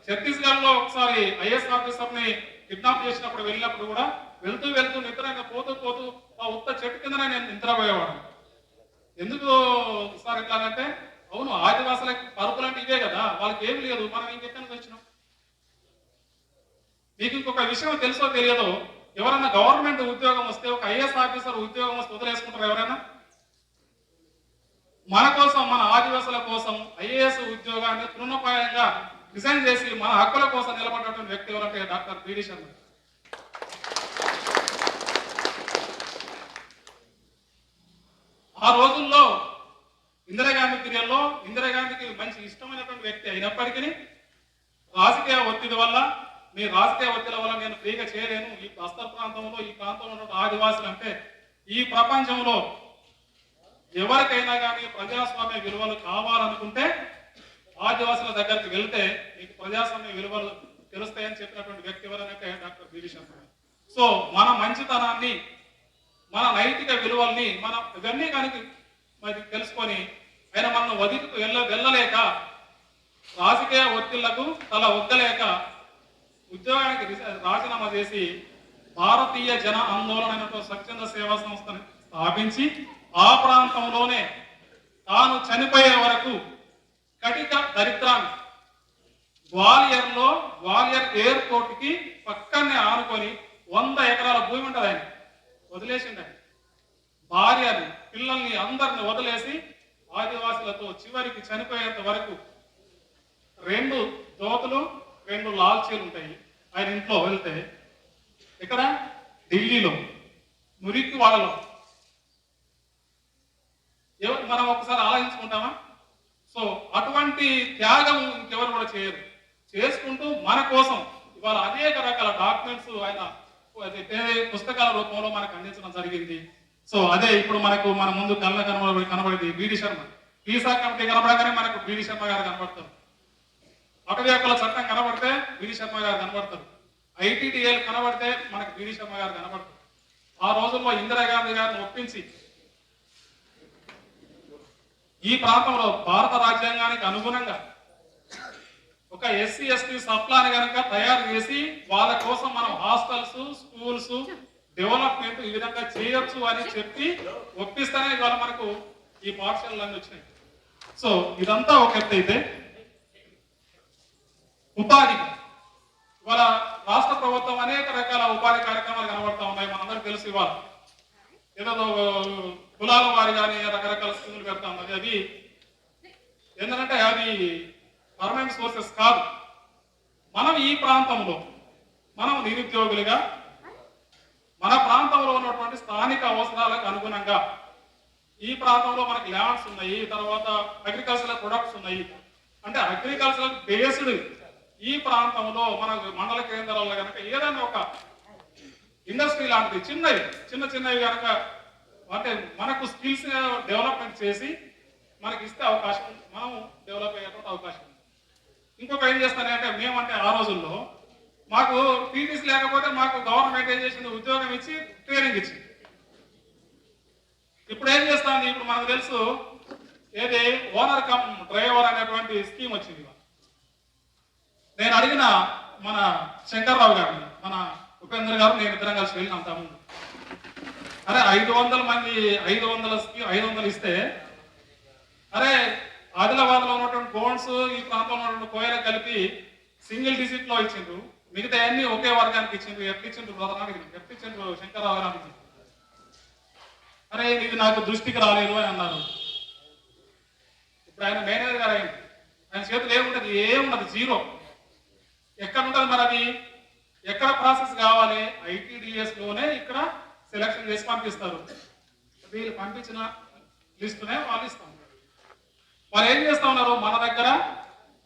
ఛత్తీస్గఢ్ లో ఒకసారి ఐఏఎస్ ఆఫీసర్ ని కిడ్నాప్ చేసినప్పుడు వెళ్ళినప్పుడు కూడా వెళ్తూ నిద్ర పోతూ ఆ ఉత్త చెట్టు కిందనే నేను నిద్రపోయేవాడు. ఎందుకు సార్ ఇట్లా అంటే, అవును ఆదివాసులకి పరుపులు అంటే ఇవే కదా, వాళ్ళకి ఏం లేదు, మనం ఇంకెక్కడికి వచ్చినాం. మీకు ఇంకొక విషయం తెలుసో తెలియదో, ఎవరైనా గవర్నమెంట్ ఉద్యోగం వస్తే, ఒక ఐఏఎస్ ఆఫీసర్ ఉద్యోగం వస్తే వదిలేసుకుంటారు ఎవరైనా? మన కోసం, మన ఆదివాసుల కోసం ఐఏఎస్ ఉద్యోగాన్ని తృణప్రాయంగా రిజైన్ చేసి మన హక్కుల కోసం నిలబడినటువంటి వ్యక్తి ఎవరంటే డాక్టర్ బిడి శర్మ. ఆ రోజుల్లో ఇందిరాగాంధీ పీరియడ్లో ఇందిరాగాంధీకి మంచి ఇష్టమైనటువంటి వ్యక్తి అయినప్పటికీ రాజకీయ ఒత్తిడి వల్ల, మీ రాజకీయ ఒత్తిడి వల్ల నేను ఫ్రీగా చేయలేను, ఈ బస్తర్ ప్రాంతంలో ఈ ప్రాంతంలో ఉన్న ఆదివాసులు అంటే ఈ ప్రపంచంలో ఎవరికైనా కానీ ప్రజాస్వామ్య విలువలు కావాలనుకుంటే ఆదివాసుల దగ్గరికి వెళ్తే మీకు ప్రజాస్వామ్య విలువలు తెలుస్తాయని చెప్పినటువంటి వ్యక్తి ఎవరంటే డాక్టర్ బిడి శర్మ. సో మన మంచితనాన్ని, మన నైతిక విలువల్ని మనం ఇవన్నీ కనుక మరి తెలుసుకొని ఆయన మనం వెళ్ళలేక, రాజకీయ ఒత్తిళ్లకు తల ఒగ్గలేక ఉద్యోగానికి రాజీనామా చేసి భారతీయ జన ఆందోళన అయినటువంటి స్వచ్ఛంద సేవా సంస్థని స్థాపించి ఆ ప్రాంతంలోనే తాను చనిపోయే వరకు కటిక దరిద్రాన్ని గ్వాలియర్ ఎయిర్పోర్ట్ కి పక్కనే ఆనుకొని 100 ఎకరాల భూమి ఉంటుంది, ఆయన వదిలేసిండు. భార్యని పిల్లల్ని అందరిని వదిలేసి ఆదివాసులతో చివరికి చనిపోయేంత వరకు 2 దోతులు 2 లాల్చీలు ఉంటాయి ఆయన ఇంట్లో. వెళ్తే ఇక్కడ ఢిల్లీలో మురికి వాడలో మనం ఒకసారి ఆలోచించుకుంటామా? సో అటువంటి త్యాగం ఇంకెవరు కూడా చేయరు. చేసుకుంటూ మన కోసం ఇవాళ అనేక రకాల డాక్యుమెంట్స్ ఆయన పుస్తకాల రూపంలో మనకు అందించడం జరిగింది. సో అదే ఇప్పుడు మన ముందు కనబడేది బిడి శర్మ. పీసా కమిటీ కనబడగానే మనకు బిడి శర్మ గారు కనబడతారు. అటవీ హక్కుల చట్టం కనబడితే బిడి శర్మ గారు కనబడతారు. ఐటీడీఏలు కనబడితే మనకు బిడి శర్మ గారు కనబడతారు. ఆ రోజుల్లో ఇందిరాగాంధీ గారిని ఒప్పించి ఈ ప్రాంతంలో భారత రాజ్యాంగానికి అనుగుణంగా ఒక ఎస్సీ ఎస్టీ సప్లాన్ కనుక తయారు చేసి వాళ్ళ కోసం మనం హాస్టల్స్, స్కూల్స్ డెవలప్మెంట్ ఈ విధంగా చేయొచ్చు అని చెప్పి ఒప్పిస్తేనే ఇవాళ మనకు ఈ పాఠశాలలన్నీ వచ్చినాయి. సో ఇదంతా ఒక ఎత్తు అయితే, ఉపాధి ఇవాళ రాష్ట్ర ప్రభుత్వం అనేక రకాల ఉపాధి కార్యక్రమాలు కనబడతా ఉన్నాయి. మనందరికీ తెలుసు ఇవాళ ఏదో కులాల వారి కానీ రకరకాల స్కీములు పెడతా ఉన్నది. అది ఏంటంటే అది పర్మనెంట్ సోర్సెస్ కాదు. మనం ఈ ప్రాంతంలో మనం నిరుద్యోగులుగా మన ప్రాంతంలో ఉన్నటువంటి స్థానిక అవసరాలకు అనుగుణంగా ఈ ప్రాంతంలో మనకి ల్యాండ్స్ ఉన్నాయి, తర్వాత అగ్రికల్చరల్ ప్రొడక్ట్స్ ఉన్నాయి. అంటే అగ్రికల్చరల్ బేస్డ్ ఈ ప్రాంతంలో మన మండల కేంద్రాల్లో కనుక ఏదైనా ఒక ఇండస్ట్రీ లాంటిది చిన్నవి కనుక అంటే మనకు స్కిల్స్ డెవలప్మెంట్ చేసి మనకి ఇస్తే అవకాశం, మనం డెవలప్ అయ్యేటువంటి అవకాశం ఉంది. ఇంకొక ఏం చేస్తానంటే, మేమంటే ఆ రోజుల్లో మాకు టీటీసీ లేకపోతే మాకు గవర్నమెంట్ ఏం చేసింది, ఉద్యోగం ఇచ్చి ట్రైనింగ్ ఇచ్చింది. ఇప్పుడు ఏం చేస్తాను, ఇప్పుడు మనకు తెలుసు ఏది ఓనర్ కమ్ డ్రైవర్ అనేటువంటి స్కీమ్ వచ్చింది. నేను అడిగిన మన శంకర్రావు గారిని, మన ఉపేంద్ర గారు నేను ఇద్దరం కలిసి వెళ్ళి అంతకుముందు అరే 500 మంది 500 ఇస్తే అరే ఆదిలాబాద్ లో ఉన్నటువంటి బోన్స్ ఈ ప్రాంతంలో ఉన్నటువంటి కోయలు కలిపి సింగిల్ డిజిట్ లో ఇచ్చిండ్రు, మిగతా అన్ని ఒకే వర్గానికి ఇచ్చిండ్రు. ఎట్లిచ్చిండ్రు బ్రదర్ అడిగింది, ఎట్లిచ్చిండ్రు శంకర్రావు గారు అడిగింది. అరే ఇది నాకు దృష్టికి రాలేదు అని అన్నారు. ఇప్పుడు ఆయన మేనేజర్ గారు అయింది, ఆయన చేతులు ఏముండదు జీరో. ఎక్కడ ఉంటుంది మరి అది, ఎక్కడ ప్రాసెస్ కావాలి? ITDS లోనే ఇక్కడ సెలక్షన్ చేసి పంపిస్తారు. వీళ్ళు పంపించిన లిస్టునే వాళ్ళు ఇస్తాం. వాళ్ళు ఏం చేస్తా ఉన్నారు, మన దగ్గర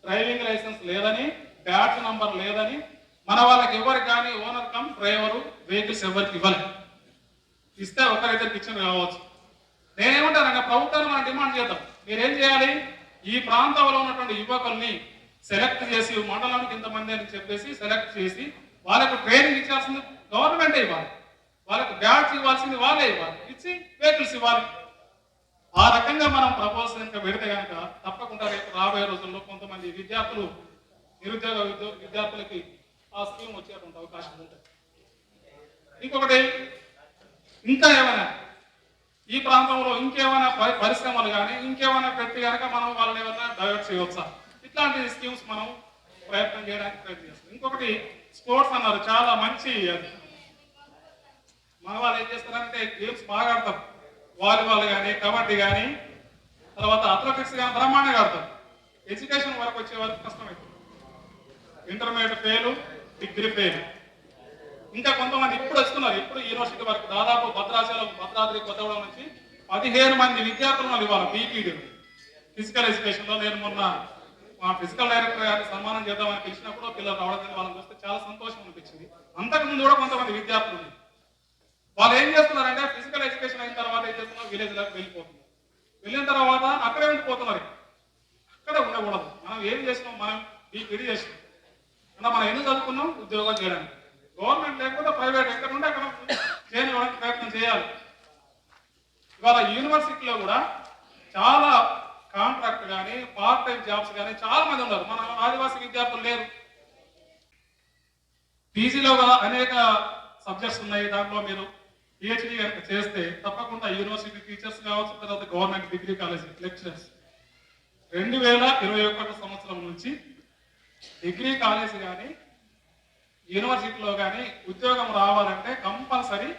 డ్రైవింగ్ లైసెన్స్ లేదని, బ్యాచ్ నంబర్ లేదని, మన వాళ్ళకి ఎవరికి కానీ ఓనర్ కమ్ డ్రైవరు వెహికల్స్ ఎవరికి ఇవ్వలేదు. ఇస్తే ఒకరిద్దరికి ఇచ్చిన కావచ్చు. నేనేమంటానంటే ప్రభుత్వాన్ని మనం డిమాండ్ చేద్దాం. మీరేం చేయాలి, ఈ ప్రాంతంలో ఉన్నటువంటి యువకుల్ని సెలెక్ట్ చేసి మండలానికి ఇంతమంది అని చెప్పేసి సెలెక్ట్ చేసి వాళ్ళకు ట్రైనింగ్ ఇచ్చాల్సింది గవర్నమెంటే ఇవ్వాలి, వాళ్ళకు బ్యాచ్ ఇవ్వాల్సింది వాళ్ళే ఇవ్వాలి, ఇచ్చి వెహికల్స్ ఇవ్వాలి. ఆ రకంగా మనం ప్రపోజల్ కనుక పెడితే కనుక తప్పకుండా రేపు రాబోయే రోజుల్లో కొంతమంది విద్యార్థులు నిరుద్యోగ విద్యార్థులకి ఆ స్కీమ్ వచ్చేటువంటి అవకాశం ఉంటుంది. ఇంకొకటి, ఇంకా ఏమైనా ఈ ప్రాంతంలో ఇంకేమైనా పరిశ్రమలు కానీ ఇంకేమైనా పెట్టి కనుక మనం వాళ్ళని ఏమైనా డైవర్ట్ చేయవచ్చా, ఇట్లాంటి స్కీమ్స్ మనం ప్రయత్నం చేయడానికి ప్రయత్నం చేస్తాం. ఇంకొకటి స్పోర్ట్స్ అన్నారు, చాలా మంచి. మన వాళ్ళు ఏం చేస్తారంటే గేమ్స్ బాగా ఆడతారు, వాలీబాల్ కానీ కబడ్డీ కానీ తర్వాత అథ్లెటిక్స్ కానీ బ్రహ్మాండంగా ఆడతారు. ఎడ్యుకేషన్ వరకు వచ్చే వరకు కష్టమవుతుంది. Intermediate fail, degree fail. ఇంకా కొంతమంది ఇప్పుడు వస్తున్నారు, ఇప్పుడు యూనివర్సిటీ వరకు దాదాపు భద్రాద్రి కొత్తగూడెం నుంచి 15 మంది విద్యార్థులను ఇవ్వాలి బీపీడీ ఫిజికల్ ఎడ్యుకేషన్ లో. నేను మొన్న మా ఫిజికల్ డైరెక్టర్ గారిని సన్మానం చేద్దామని పిలిచినప్పుడు పిల్లలు రావడం వాళ్ళని చూస్తే చాలా సంతోషం అనిపించింది. అంతకుముందు కూడా కొంతమంది విద్యార్థులు ఉన్నారు. వాళ్ళు ఏం చేస్తున్నారంటే ఫిజికల్ ఎడ్యుకేషన్ అయిన తర్వాత ఏం చేస్తున్నారు, విలేజ్ లకు వెళ్ళిపోతున్నారు. వెళ్ళిన తర్వాత అక్కడే ఉండిపోతున్నారు. అక్కడే ఉండకూడదు. మనం ఏం చేసినాం, మనం బీపీడీ చేసినాం అంటే మనం ఎందుకు చదువుకున్నాం, ఉద్యోగం చేయడానికి. గవర్నమెంట్ లేకపోతే ప్రైవేట్ ఎక్కడ ఉంటే అక్కడ చేయడానికి ప్రయత్నం చేయాలి. ఇవాళ యూనివర్సిటీలో కూడా చాలా కాంట్రాక్ట్ కానీ పార్ట్ టైం జాబ్స్ కానీ చాలా మంది ఉన్నారు. మన ఆదివాసీ విద్యార్థులు లేరు. పీజీలో కూడా అనేక సబ్జెక్ట్స్ ఉన్నాయి. దాంట్లో మీరు PhD కనుక చేస్తే తప్పకుండా యూనివర్సిటీ టీచర్స్ కావచ్చు, తర్వాత గవర్నమెంట్ డిగ్రీ కాలేజ్ లెక్చరర్స్ 2021 సంవత్సరం నుంచి డిగ్రీ కాలేజ్ కానీ యూనివర్సిటీలో కానీ ఉద్యోగం రావాలంటే కంపల్సరీ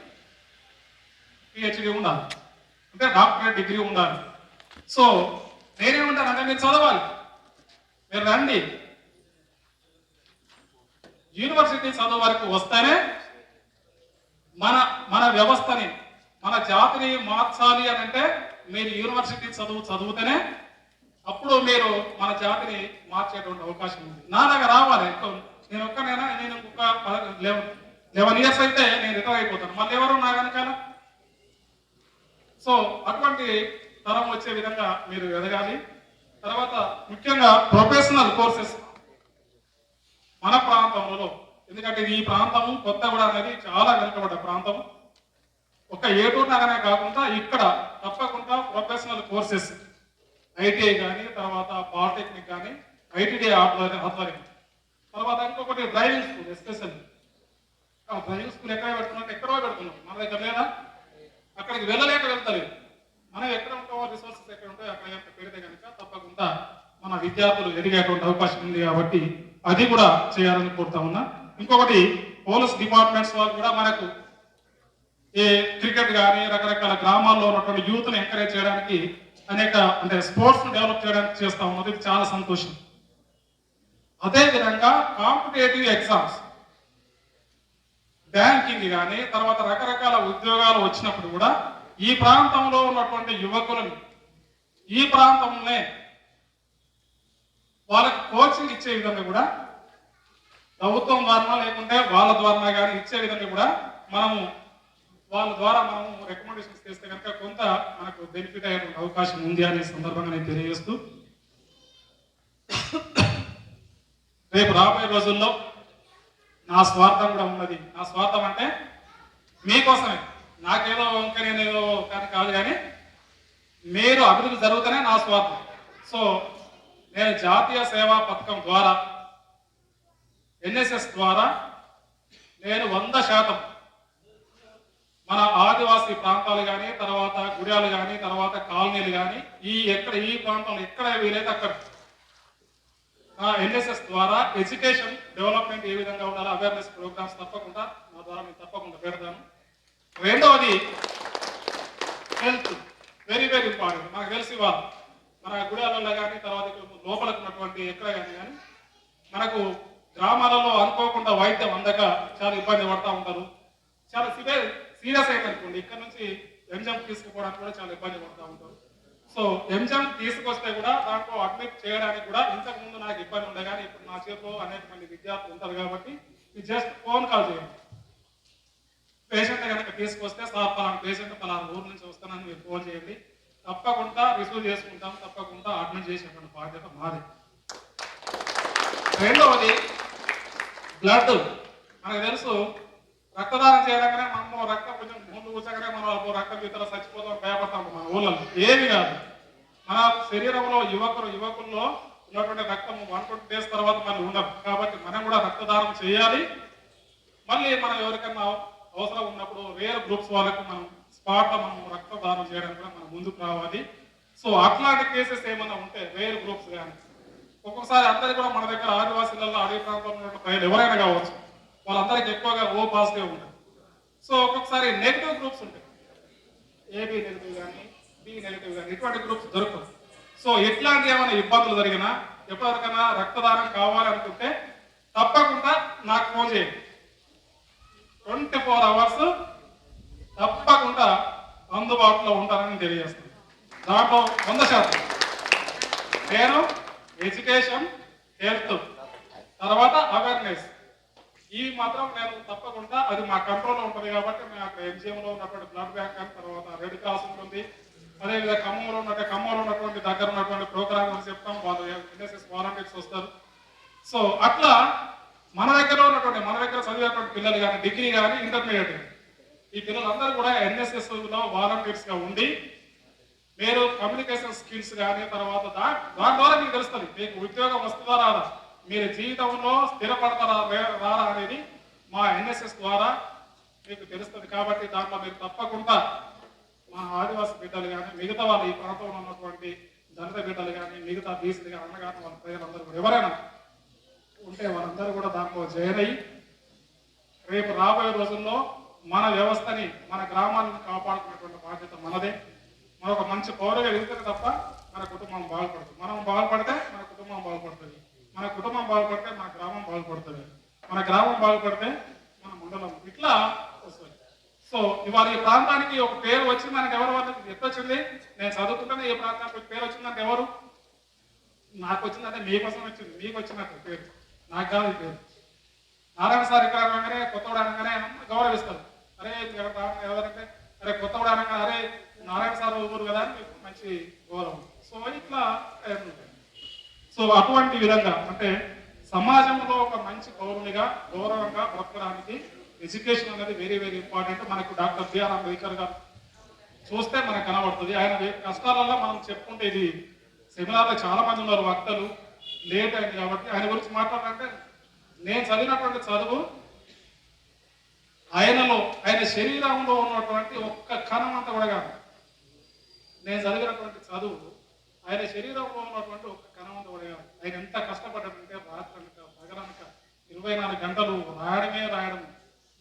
PhD ఉండాలి, అంటే డాక్టరేట్ డిగ్రీ ఉండాలి. సో నేనేమంటానంటే మీరు చదవాలి, మీరు రండి. యూనివర్సిటీ చదువు వరకు వస్తేనే మన వ్యవస్థని మన జాతిని మార్చాలి అని అంటే మీరు యూనివర్సిటీ చదువుతేనే అప్పుడు మీరు మన జాతిని మార్చేటువంటి అవకాశం ఉంది. నా దగ్గర రావాలి. నేను ఒక 11 years అయితే నేను రిటైర్ అయిపోతాను, మళ్ళీ ఎవరు నా వెనకాల. సో అటువంటి తరం వచ్చే విధంగా మీరు ఎదగాలి. తర్వాత ముఖ్యంగా ప్రొఫెషనల్ కోర్సెస్ మన ప్రాంతంలో, ఎందుకంటే ఈ ప్రాంతము కొత్తగూడ అనేది చాలా వెనుకబడ్డ ప్రాంతం. ఒక ఏటూరు నగరమే కాకుండా ఇక్కడ తప్పకుండా ప్రొఫెషనల్ కోర్సెస్ ITI కానీ తర్వాత పాలిటెక్నిక్ కానీ ITD ఆధ్వర్యం. తర్వాత ఇంకొకటి driving school. Especially driving school ఎక్కడ పెడుతున్నా, ఎక్కడో పెడుతున్నాం, మన దగ్గర లేదా. అక్కడికి వెళ్ళలేక వెళ్తలేదు. మనం ఎక్కడ ఉంటామో రిసోర్సెస్ ఎక్కడ ఉంటాయో అక్కడ పెడితే కనుక తప్పకుండా మన విద్యార్థులు ఎదిగేటువంటి అవకాశం ఉంది. కాబట్టి అది కూడా చేయాలని కోరుతా ఉన్నా. ఇంకొకటి పోలీస్ డిపార్ట్మెంట్స్ వాళ్ళు కూడా మనకు ఈ క్రికెట్ కానీ రకరకాల గ్రామాల్లో ఉన్నటువంటి యూత్ని ఎంకరేజ్ చేయడానికి అనేక అంటే స్పోర్ట్స్ డెవలప్ చేయడానికి చేస్తా ఉన్నది. ఇది చాలా సంతోషం. అదేవిధంగా కాంపిటేటివ్ ఎగ్జామ్స్, బ్యాంకింగ్ కానీ తర్వాత రకరకాల ఉద్యోగాలు వచ్చినప్పుడు కూడా ఈ ప్రాంతంలో ఉన్నటువంటి యువకులను ఈ ప్రాంతంలోనే వాళ్ళకి కోచింగ్ ఇచ్చే విధంగా కూడా ప్రభుత్వం ద్వారా లేకుంటే వాళ్ళ ద్వారా కానీ ఇచ్చే విధంగా కూడా వాళ్ళ ద్వారా మనము రికమెండేషన్స్ చేస్తే కనుక కొంత మనకు బెనిఫిట్ అయ్యే అవకాశం ఉంది అనే సందర్భంగా నేను తెలియజేస్తూ, రేపు రాబోయే రోజుల్లో నా స్వార్థం కూడా ఉన్నది. నా స్వార్థం అంటే మీకోసమే, నాకేదో ఇంకా నేనేదో కానీ కాదు, కానీ మీరు అభివృద్ధి జరుగుతూనే నా స్వార్థం. సో నేను జాతీయ సేవా పథకం ద్వారా NSS ద్వారా నేను 100% మన ఆదివాసీ ప్రాంతాలు కానీ, తర్వాత గుడియాలు కానీ, తర్వాత కాలనీలు కానీ, ఈ ప్రాంతంలో ఎక్కడ వీలైతే అక్కడ ఎన్ఎస్ఎస్ ద్వారా ఎడ్యుకేషన్ డెవలప్మెంట్ ఏ విధంగా ఉండాలి, అవేర్నెస్ ప్రోగ్రామ్స్ తప్పకుండా నా ద్వారా నేను తప్పకుండా పెడతాను. రెండవది హెల్త్, వెరీ వెరీ ఇంపార్టెంట్. మనకు తెలిసి వాళ్ళు మన గుడియాలలో కానీ, తర్వాత లోపలకు ఉన్నటువంటి ఎక్కడ కానీ మనకు గ్రామాలలో అనుకోకుండా వైద్యం అందక చాలా ఇబ్బంది పడతా ఉంటారు. చాలా సీరియస్ అయింది అనుకోండి, ఇక్కడ నుంచి ఎంజం తీసుకుపోవడానికి కూడా చాలా ఇబ్బంది పడుతూ ఉంటారు. సో ఎంజం తీసుకొస్తే కూడా దాంట్లో అడ్మిట్ చేయడానికి కూడా ఇంతకు ముందు నాకు ఇబ్బంది ఉండే, కానీ ఇప్పుడు నా చేతిలో అనేక మంది విద్యార్థులు ఉంటారు కాబట్టి మీరు జస్ట్ ఫోన్ కాల్ చేయండి. పేషెంట్ కనుక తీసుకొస్తే సార్ పలానా పేషెంట్ పలానా ఊరు నుంచి వస్తానని మీరు ఫోన్ చేయండి, తప్పకుండా రిసీవ్ చేసుకుంటాం, తప్పకుండా అడ్మిట్ చేసేటువంటి బాధ్యత మాది. రెండవది బ్లడ్. మనకు తెలుసు రక్తదానం చేయగానే మనం రక్తం కొంచెం ముందు కూర్చోగానే మనం రక్తం ఇతర చచ్చిపోతాం భయపడతాం. మన ఊళ్ళలో ఏమి కాదు, మన శరీరంలో యువకుల్లో ఉన్నటువంటి రక్తం 120 days తర్వాత మళ్ళీ ఉండదు. కాబట్టి మనం కూడా రక్తదానం చేయాలి. మళ్ళీ మనం ఎవరికైనా అవసరం ఉన్నప్పుడు వేరే గ్రూప్స్ వాళ్ళకు మనం స్పాట్లో మనం రక్తదానం చేయడానికి కూడా మనం ముందుకు రావాలి. సో అట్లాంటి కేసెస్ ఏమైనా ఉంటే వేరే గ్రూప్స్ కానీ, ఒక్కొక్కసారి అందరికీ కూడా మన దగ్గర ఆదివాసీలలో అడవి ప్రాంతంలో ఉన్న ప్రజలు ఎవరైనా కావచ్చు, వాళ్ళందరికీ ఎక్కువగా ఓ పాజిటివ్ ఉంటుంది. సో ఒక్కొక్కసారి నెగిటివ్ గ్రూప్స్ ఉంటాయి, ఏబి నెగిటివ్ కానీ, బి నెగిటివ్ కానీ, ఇటువంటి గ్రూప్స్ దొరకవు. సో ఎట్లాంటి ఏమైనా ఇబ్బందులు జరిగినా, ఎప్పటికైనా రక్తదానం కావాలనుకుంటే తప్పకుండా నాకు ఫోన్ చేయండి. 24 hours తప్పకుండా అందుబాటులో ఉంటానని తెలియజేస్తాను. దాంట్లో 100% నేను ఎడ్యుకేషన్, హెల్త్, తర్వాత అవేర్నెస్ ఈ మాత్రం నేను తప్పకుండా, అది మా కంట్రోల్లో ఉంటుంది కాబట్టి మేము అక్కడ ఎన్జిఎంలో ఉన్నటువంటి బ్లడ్ బ్యాంక్ అని, తర్వాత రెడ్ క్రాస్ ఉంటుంది, అదేవిధంగా ఖమ్మంలో ఉన్నటువంటి దగ్గర ఉన్నటువంటి ప్రోగ్రామ్ చెప్తాం, వాళ్ళు ఎన్ఎస్ఎస్ వాలంటీర్స్ వస్తారు. సో అట్లా మన దగ్గర చదివేటువంటి పిల్లలు కానీ, డిగ్రీ కానీ, ఇంటర్మీడియట్ కానీ, ఈ పిల్లలందరూ కూడా ఎన్ఎస్ఎస్లో వాలంటీర్స్గా ఉండి మీరు కమ్యూనికేషన్ స్కిల్స్ కానీ, తర్వాత దాని ద్వారా మీకు తెలుస్తుంది మీకు ఉద్యోగం వస్తుందా రాదా, మీరు జీవితంలో స్థిరపడతారా రారా అనేది మా ఎన్ఎస్ఎస్ ద్వారా మీకు తెలుస్తుంది. కాబట్టి దాంట్లో మీరు తప్పకుండా మా ఆదివాసీ బిడ్డలు కానీ, మిగతా వాళ్ళు ఈ ప్రాంతంలో ఉన్నటువంటి దళిత బిడ్డలు కానీ, మిగతా బీసీలు కానీ, అన్నగాని వాళ్ళ ప్రజలందరూ కూడా ఎవరైనా ఉంటే వాళ్ళందరూ కూడా దాంట్లో జాయిన్ అయ్యి రేపు రాబోయే రోజుల్లో మన వ్యవస్థని, మన గ్రామాలను కాపాడుకునేటువంటి బాధ్యత మనదే. మనొక మంచి పౌరుగా ఎదుగుతుంది తప్ప మన కుటుంబం బాగుపడుతుంది. మనం బాగుపడితే మన కుటుంబం బాగుపడుతుంది, మన కుటుంబం బాగుపడితే మన గ్రామం బాగుపడుతుంది, మన గ్రామం బాగుపడితే మన మండలం, ఇట్లా వస్తుంది. సో ఇవాళ ఈ ప్రాంతానికి ఒక పేరు వచ్చిందానికి ఎవరు వాళ్ళకి ఎట్టొచ్చింది? నేను చదువుకుంటేనే ఈ ప్రాంతానికి ఒక పేరు వచ్చిందంటే ఎవరు? నాకు వచ్చిందంటే మీకోసం వచ్చింది, మీకు వచ్చినట్టు పేరు, నాకు కాదు ఈ పేరు. నారాయణ సార్ ఇక్కడ అనగానే, కొత్తవాడు అనగానే గౌరవిస్తారు. అరే ఎవరంటే అరే కొత్తవాడు అనగానే అరే నారాయణ సార్ ఊరు కదా అని మీకు మంచి గౌరవం. సో ఇట్లా సో అటువంటి విధంగా అంటే సమాజంలో ఒక మంచి పౌరునిగా గౌరవంగా బ్రతకడానికి ఎడ్యుకేషన్ అనేది వెరీ వెరీ ఇంపార్టెంట్. మనకు డాక్టర్ బిఆర్ అంబేద్కర్ గారు చూస్తే మనకు కనబడుతుంది. ఆయన కష్టాలలో మనం చెప్పుకుంటే, ఇది సెమినార్లో చాలా మంది ఉన్నారు వక్తలు, లేట్ అయింది కాబట్టి ఆయన గురించి మాట్లాడాలంటే, నేను చదివినటువంటి చదువు ఆయన శరీరంలో ఉన్నటువంటి ఒక్క కణం అంతా కూడా కాదు. నేను చదివినటువంటి చదువు ఆయన శరీరంలో ఉన్నటువంటి ఒక్క కణం అంతా కూడా కాదు. ఆయన ఎంత కష్టపడ్డాడంటే రాత్రనక పగలనక 24 గంటలు రాయడం.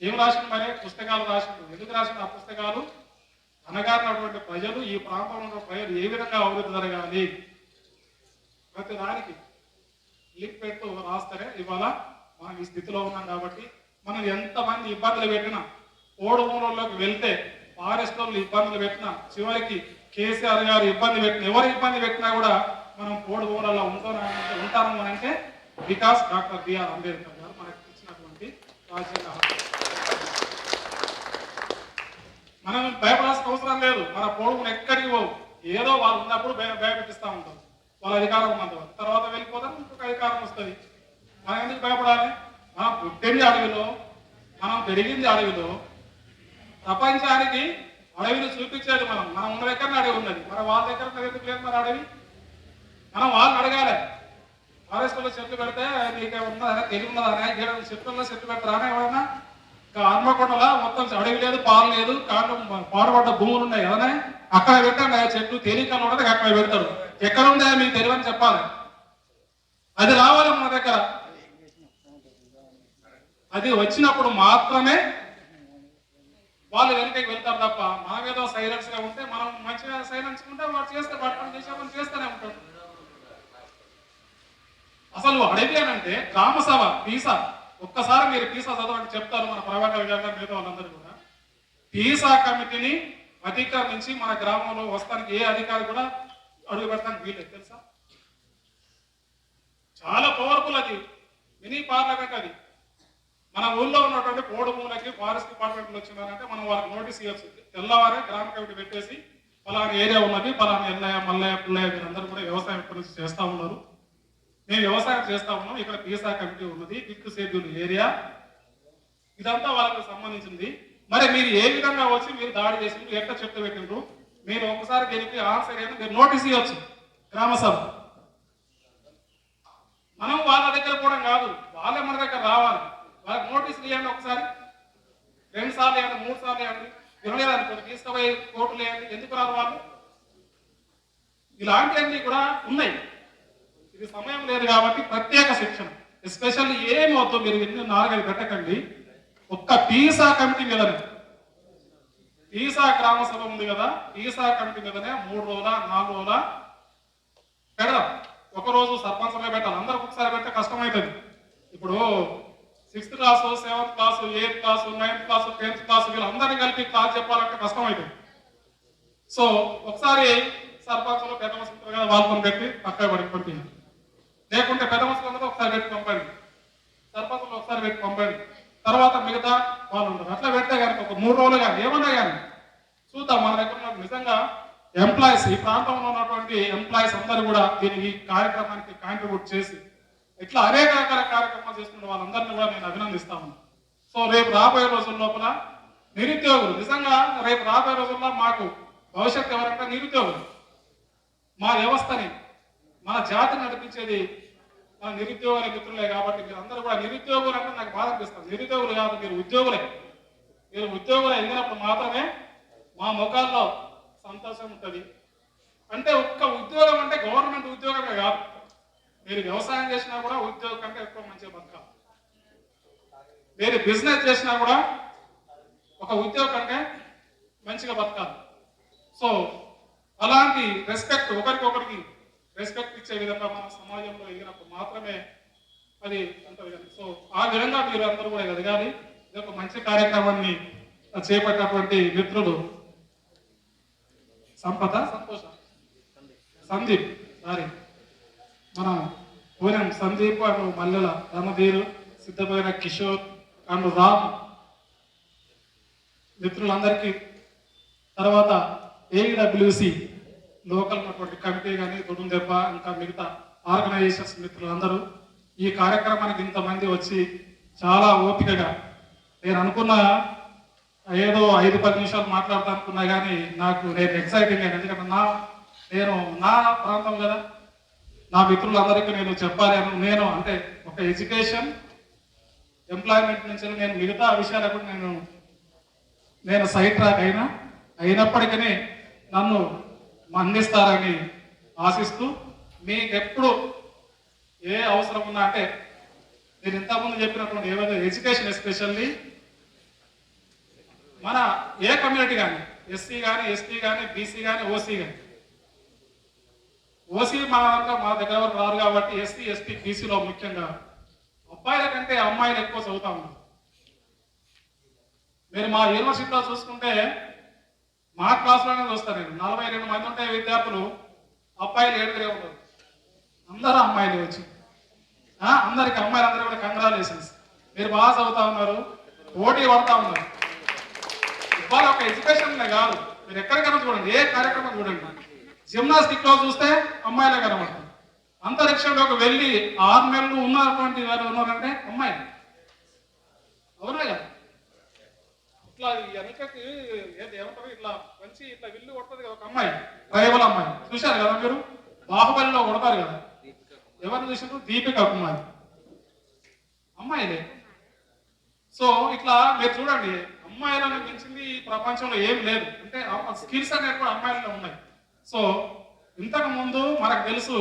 ఏం రాసిండు మరి? పుస్తకాలు రాసిండు. ఎందుకు రాసిండు ఆ పుస్తకాలు? అనగారినటువంటి ప్రజలు, ఈ ప్రాంతంలో ఉన్న ప్రజలు ఏ విధంగా అభివృద్ధి జరగాలి, ప్రతి దానికి లింక్ పెడుతూ రాస్తారే ఇవాళ మనం ఈ స్థితిలో ఉన్నాం. కాబట్టి మనం ఎంతమంది ఇబ్బందులు పెట్టినా, ఓడు ఊళ్ళలోకి వెళ్తే ఫారెస్ట్ వాళ్ళు ఇబ్బందులు పెట్టినా, చివరికి కేసీఆర్ గారు ఇబ్బంది పెట్టిన, ఎవరు ఇబ్బంది పెట్టినా కూడా మనం ఓడు ఊళ్ళలో ఉంటాము అంటే బికాస్ డాక్టర్ బిఆర్ అంబేద్కర్ గారు మనకి ఇచ్చినటువంటి రాజ్యాంగ హక్కు. మనం భయపడాల్సిన అవసరం లేదు. మన పొడుగును ఎక్కడికి పోవు, ఏదో వాళ్ళు ఉన్నప్పుడు భయపెట్టిస్తూ ఉంటారు. వాళ్ళ అధికారం ఉన్నంత వరకు, తర్వాత వెళ్ళిపోతాం, ఇంకొక అధికారం వస్తుంది. మనం ఎందుకు భయపడాలి? మనం పుట్టింది అడవిలో, మనం పెరిగింది అడవిలో, ప్రపంచానికి అడవిని చూపించేది మనం. మనం ఉన్న దగ్గర అడవి ఉన్నది, మన వాళ్ళ దగ్గర ఎందుకు లేదు మరి అడవి? మనం వాళ్ళని అడగాలి. ఫారెస్ట్లో చెట్లు పెడితే నీకే ఉన్నదా, తెలివి ఉన్నదా, గీడ చెట్లలో చెట్లు పెడతారా ఎవరైనా? ఇంకా హన్మకొండలా మొత్తం అడవి లేదు, పాలు లేదు, కాండం పాడుపడ్డ భూములు ఉన్నాయి కదా, అక్కడ పెట్టండి ఆ చెట్లు తేలికలు ఉండదు, అక్కడ పెడతాడు. ఎక్కడ ఉందా మీకు తెలియని చెప్పాలి. అది రావాలి మన దగ్గర. అది వచ్చినప్పుడు మాత్రమే వాళ్ళు వెనకకి వెళ్తారు తప్ప మనం ఏదో సైలెన్స్ గా ఉంటే, మనం మంచిగా సైలెన్స్ ఉంటే వాడు చేస్తే పట్టుకొని చేసేమని చేస్తూనే ఉంటాడు. అసలు అడవి అని అంటే గ్రామ సభ పీసా, ఒక్కసారి మీరు పీసా చదవండి చెప్తారు మన ప్రభాకర్ గారు మిగతా వాళ్ళందరూ కూడా. పీసా కమిటీని అధికారించి మన గ్రామంలో వస్తానికి ఏ అధికారి కూడా అడుగు పెడతానికి వీలేదు తెలుసా. చాలా పవర్ఫుల్ అది, మినీ పార్లమెంట్ అది. మన ఊళ్ళో ఉన్నటువంటి పోడు భూములకి ఫారెస్ట్ డిపార్ట్మెంట్లు వచ్చిందంటే మనం వాళ్ళకి నోటీస్ ఇవ్వచ్చు. తెల్లవారే గ్రామ కమిటీ పెట్టేసి పలానా ఏరియా ఉన్నది, పలానా ఎల్లయ్య మల్లయ్య పిల్లయ్య వీళ్ళందరూ కూడా వ్యవసాయం గురించి చేస్తూ ఉన్నారు, మేము వ్యవసాయం చేస్తా ఉన్నాం, ఇక్కడ పీసా కమిటీ ఉన్నది, ఫిఫ్త్ షెడ్యూల్ ఏరియా, ఇదంతా వాళ్ళకి సంబంధించింది. మరి మీరు ఏ విధంగా వచ్చి మీరు దాడి చేసిండ్రు, ఎట్లా చెప్తూ పెట్టిండ్రు, మీరు ఒకసారి దీనికి ఆన్సర్ ఏంటి మీరు నోటీస్ ఇవ్వచ్చు గ్రామ సభ. మనం వాళ్ళ దగ్గర కూడా కాదు, వాళ్ళే మన దగ్గర రావాలి. వాళ్ళకి నోటీసులు ఇవ్వండి, ఒకసారి 2 సార్లు ఇవ్వండి, 3 సార్లు ఇవ్వండి, వినలేదనుకోండి తీసుకుపోయి కోర్టులు వేయండి. ఎందుకు రాదు వాళ్ళు? ఇలాంటివన్నీ కూడా ఉన్నాయి. ఇది సమయం లేదు కాబట్టి ప్రత్యేక శిక్షణ ఎస్పెషల్లీ ఏమి వద్దు, మీరు ఎన్ని 4-5 పెట్టకండి. ఒక్క పీసా కమిటీ మీదనే, పీసా గ్రామ సభ ఉంది కదా, పీసా కమిటీ మీదనే 3 రోజుల 4 రోజుల పెడదాం. ఒకరోజు సర్పంచమే పెట్టాలి, అందరికి ఒకసారి పెడితే కష్టమవుతుంది. ఇప్పుడు 6th class, 7th class, 8th class, 9th class, 10th class వీళ్ళందరినీ కలిపి క్లాస్ చెప్పాలంటే కష్టం అవుతుంది. సో ఒకసారి సర్పంచ్లో పెద్ద మనుషులు కదా వాళ్ళని పెట్టి పక్క పడి లేకుంటే పెద్ద మనుషులందరూ ఒకసారి పెట్టి పంపండి, సర్పంచ్లో ఒకసారి పెట్టి పంపండి, తర్వాత మిగతా వాళ్ళు ఉంటారు. అట్లా పెడితే కనుక ఒక 3 రోజులు కానీ ఏమన్నా కానీ చూద్దాం. మన దగ్గర నిజంగా ఎంప్లాయీస్, ఈ ప్రాంతంలో ఉన్నటువంటి ఎంప్లాయీస్ అందరూ కూడా దీనికి కార్యక్రమానికి కాంట్రిబ్యూట్ చేసి ఇట్లా అనేక రకాల కార్యక్రమాలు చేస్తున్న వాళ్ళందరినీ కూడా నేను అభినందిస్తాను. సో రేపు రాబోయే రోజుల లోపల నిరుద్యోగులు, నిజంగా రేపు రాబోయే రోజుల్లో మాకు భవిష్యత్తు ఎవరంటే నిరుద్యోగులు. మా వ్యవస్థని, మన జాతిని నడిపించేది మన నిరుద్యోగుల మిత్రులే. కాబట్టి మీరు అందరూ కూడా నిరుద్యోగులు అంటే నాకు బాధ అనిపిస్తుంది. నిరుద్యోగులు కాదు, మీరు ఉద్యోగులే. మీరు ఉద్యోగులు ఎదిగినప్పుడు మాత్రమే మా ముఖాల్లో సంతోషం ఉంటుంది. అంటే ఒక్క ఉద్యోగం అంటే గవర్నమెంట్ ఉద్యోగమే కాదు, మీరు వ్యవసాయం చేసినా కూడా ఉద్యోగం కంటే ఎక్కువ మంచిగా బతకాలి. మీరు బిజినెస్ చేసినా కూడా ఒక ఉద్యోగం కంటే మంచిగా బతకాలి. సో అలాంటి రెస్పెక్ట్, ఒకరికొకరికి రెస్పెక్ట్ ఇచ్చే విధంగా మన సమాజంలో ఎదిగినప్పుడు మాత్రమే అది ఉంటుంది. సో ఆ విధంగా మీరు అందరూ కూడా ఎదగాలి. ఇది ఒక మంచి కార్యక్రమాన్ని చేపట్టినటువంటి మిత్రులు సంపద, సంతోష, సందీప్, సారీ మనం పూనం సందీప్ అండ్ మల్లెల రణధీర్, సిద్ధమైన కిషోర్ అండ్ రామ్ మిత్రులందరికీ, తర్వాత ఏఈడబ్ల్యూసి లోకల్ ఉన్నటువంటి కమిటీ కానీ, దుడుందెబ్బ, ఇంకా మిగతా ఆర్గనైజేషన్స్ మిత్రులందరూ ఈ కార్యక్రమానికి ఇంతమంది వచ్చి చాలా ఓపికగా, నేను అనుకున్న ఏదో 5-10 నిమిషాలు మాట్లాడతా అనుకున్నా కానీ నేను ఎక్సైటింగ్ అయ్యాను. ఎందుకంటే నేను నా ప్రాంతం కదా, నా మిత్రులందరికీ నేను చెప్పాలి అని, నేను అంటే ఒక ఎడ్యుకేషన్ ఎంప్లాయ్మెంట్ నుంచి నేను మిగతా విషయాలకు నేను సైడ్ ట్రాక్ అయినప్పటికీ నన్ను మన్నిస్తారని ఆశిస్తూ, మీకు ఎప్పుడు ఏ అవసరం ఉన్నా అంటే నేను ఇంతకుముందు చెప్పినటువంటి ఏవైతే ఎడ్యుకేషన్ ఎస్పెషల్లీ మన ఏ కమ్యూనిటీ కానీ, ఎస్సీ కానీ, ఎస్టీ కానీ, బీసీ కానీ, ఓసీ కానీ, ఓసీ మా దగ్గర వరకు రాదు కాబట్టి ఎస్సీ, ఎస్టీ, బీసీలో ముఖ్యంగా అబ్బాయిల కంటే అమ్మాయిలు ఎక్కువ చదువుతా ఉన్నారు. మీరు మా యూనివర్సిటీలో చూసుకుంటే మా క్లాస్లోనే చూస్తాను నేను, 42 మంది ఉంటే విద్యార్థులు, అబ్బాయిలు 7 ఉన్నారు, అందరూ అమ్మాయిలు వచ్చి అందరికి అమ్మాయిలందరూ కూడా కంగ్రాచులేషన్స్, మీరు బాగా చదువుతా ఉన్నారు, పోటీ పడతా ఉన్నారు. ఇవాళ ఒక ఎడ్యుకేషన్ కాదు, మీరు ఎక్కడికైనా చూడండి, ఏ కార్యక్రమం చూడండి, జిమ్నాస్టిక్ లో చూస్తే అమ్మాయిలే కనబడతారు, అంతరిక్షంలోకి వెళ్ళి 6 నెలలు ఉన్నటువంటి వారు ఉన్నారంటే అమ్మాయిలు, అవునా కదా? ఇట్లా వెనకకి ఏమంటారు, ఇట్లా మంచి ఇట్లా విల్లు కొడుతుంది కదా ఒక అమ్మాయి, ట్రైబల్ అమ్మాయి, చూశారు కదా మీరు, బాహుబలిలో కొడతారు కదా, ఎవరిని చూసినప్పుడు దీపిక కుమార్, అమ్మాయిలే. సో ఇట్లా మీరు చూడండి, అమ్మాయిలను మించింది ఈ ప్రపంచంలో ఏం లేదు. అంటే స్కిల్స్ అనేవి కూడా అమ్మాయిలలో ఉన్నాయి. సో ఇంతకు ముందు మనకు తెలుసు,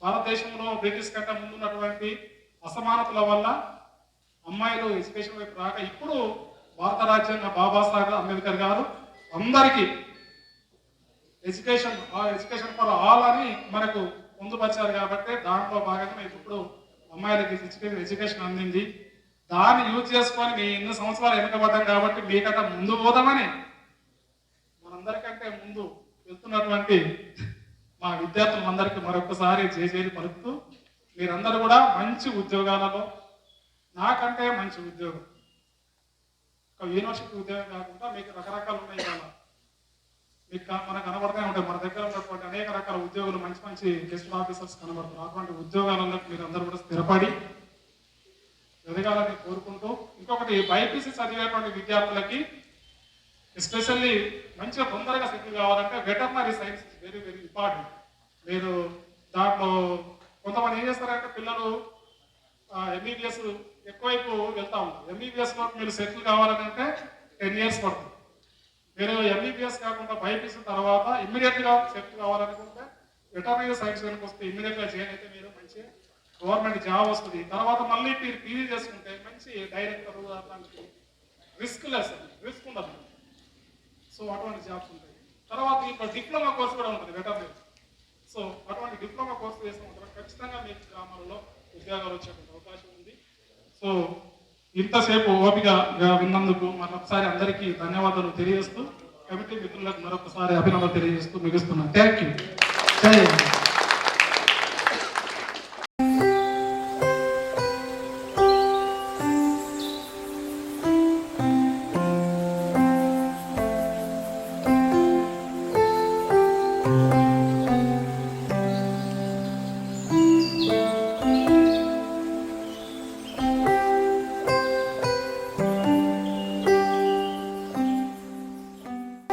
భారతదేశంలో బ్రిటిష్ కంటే ముందు ఉన్నటువంటి అసమానతల వల్ల అమ్మాయిలు ఎడ్యుకేషన్ వైపు రాక, ఇప్పుడు భారత రాజ్యాంగ బాబాసాహెబ్ అంబేద్కర్ గారు అందరికీ ఎడ్యుకేషన్ ఫర్ ఆల్ అని మనకు పొందుపరిచారు. కాబట్టి దాంట్లో భాగంగా ఇప్పుడు అమ్మాయిలకి ఎడ్యుకేషన్ అందింది. దాన్ని యూజ్ చేసుకొని మీ ఎన్నో సంవత్సరాలు వెనుకబడ్డాం కాబట్టి మీకంటే ముందు పోదామని మనందరికంటే ముందు వెళ్తున్నటువంటి మా విద్యార్థులందరికీ మరొకసారి జేజేలు పలుకుతూ, మీరందరూ కూడా మంచి ఉద్యోగాలలో, నాకంటే మంచి ఉద్యోగం, ఒక యూనివర్సిటీ ఉద్యోగం కాకుండా మీకు రకరకాలు ఉన్నాయి. ఇవాళ మీకు మనకు కనబడుతూనే ఉంటాయి. మన దగ్గర ఉన్నటువంటి అనేక రకాల ఉద్యోగులు, మంచి మంచి గెస్ట్ ఆఫీసర్స్ కనబడుతున్నారు. అటువంటి ఉద్యోగాలలో మీరు అందరూ కూడా స్థిరపడి ఎదగాలని కోరుకుంటూ, ఇంకొకటి బైపీసీ చదివేటువంటి విద్యార్థులకి ఎస్పెషల్లీ మంచిగా తొందరగా సెటిల్ కావాలంటే veterinary science is very very important. మీరు దాంట్లో కొంతమంది ఏం చేస్తారంటే పిల్లలు ఎంబీబీఎస్ ఎక్కువైపు వెళ్తా ఉంటారు. ఎంబీబీఎస్లో మీరు సెటిల్ కావాలని అంటే 10 years పడుతుంది. మీరు ఎంబీబీఎస్ కాకుండా బైపీసీ తర్వాత ఇమ్మీడియట్గా సెటిల్ కావాలనుకుంటే వెటర్నరీ సైన్స్ వెనక వస్తే ఇమ్మీడియట్గా జాయిన్ అయితే మీరు మంచి గవర్నమెంట్ జాబ్ వస్తుంది. తర్వాత మళ్ళీ మీరు పీజీ చేసుకుంటే మంచి డైరెక్టర్ అట్లాంటి రిస్క్ ఉండదు. సో అటువంటి జాబ్స్ ఉంటాయి. తర్వాత ఇప్పుడు డిప్లొమా కోర్స్ కూడా ఉంటుంది వెటర్నరీ. సో అటువంటి డిప్లొమా కోర్స్ చేసిన ఉంటారు, ఖచ్చితంగా మీకు గ్రామాలలో ఉద్యోగాలు వచ్చేటువంటి అవకాశం ఉంది. సో ఇంతసేపు ఓపిక విన్నందుకు మరొకసారి అందరికీ ధన్యవాదాలు తెలియజేస్తూ, కమిటీ మిత్రులకు మరొకసారి అభినందనలు తెలియజేస్తూ ముగిస్తున్నాను. Thank you.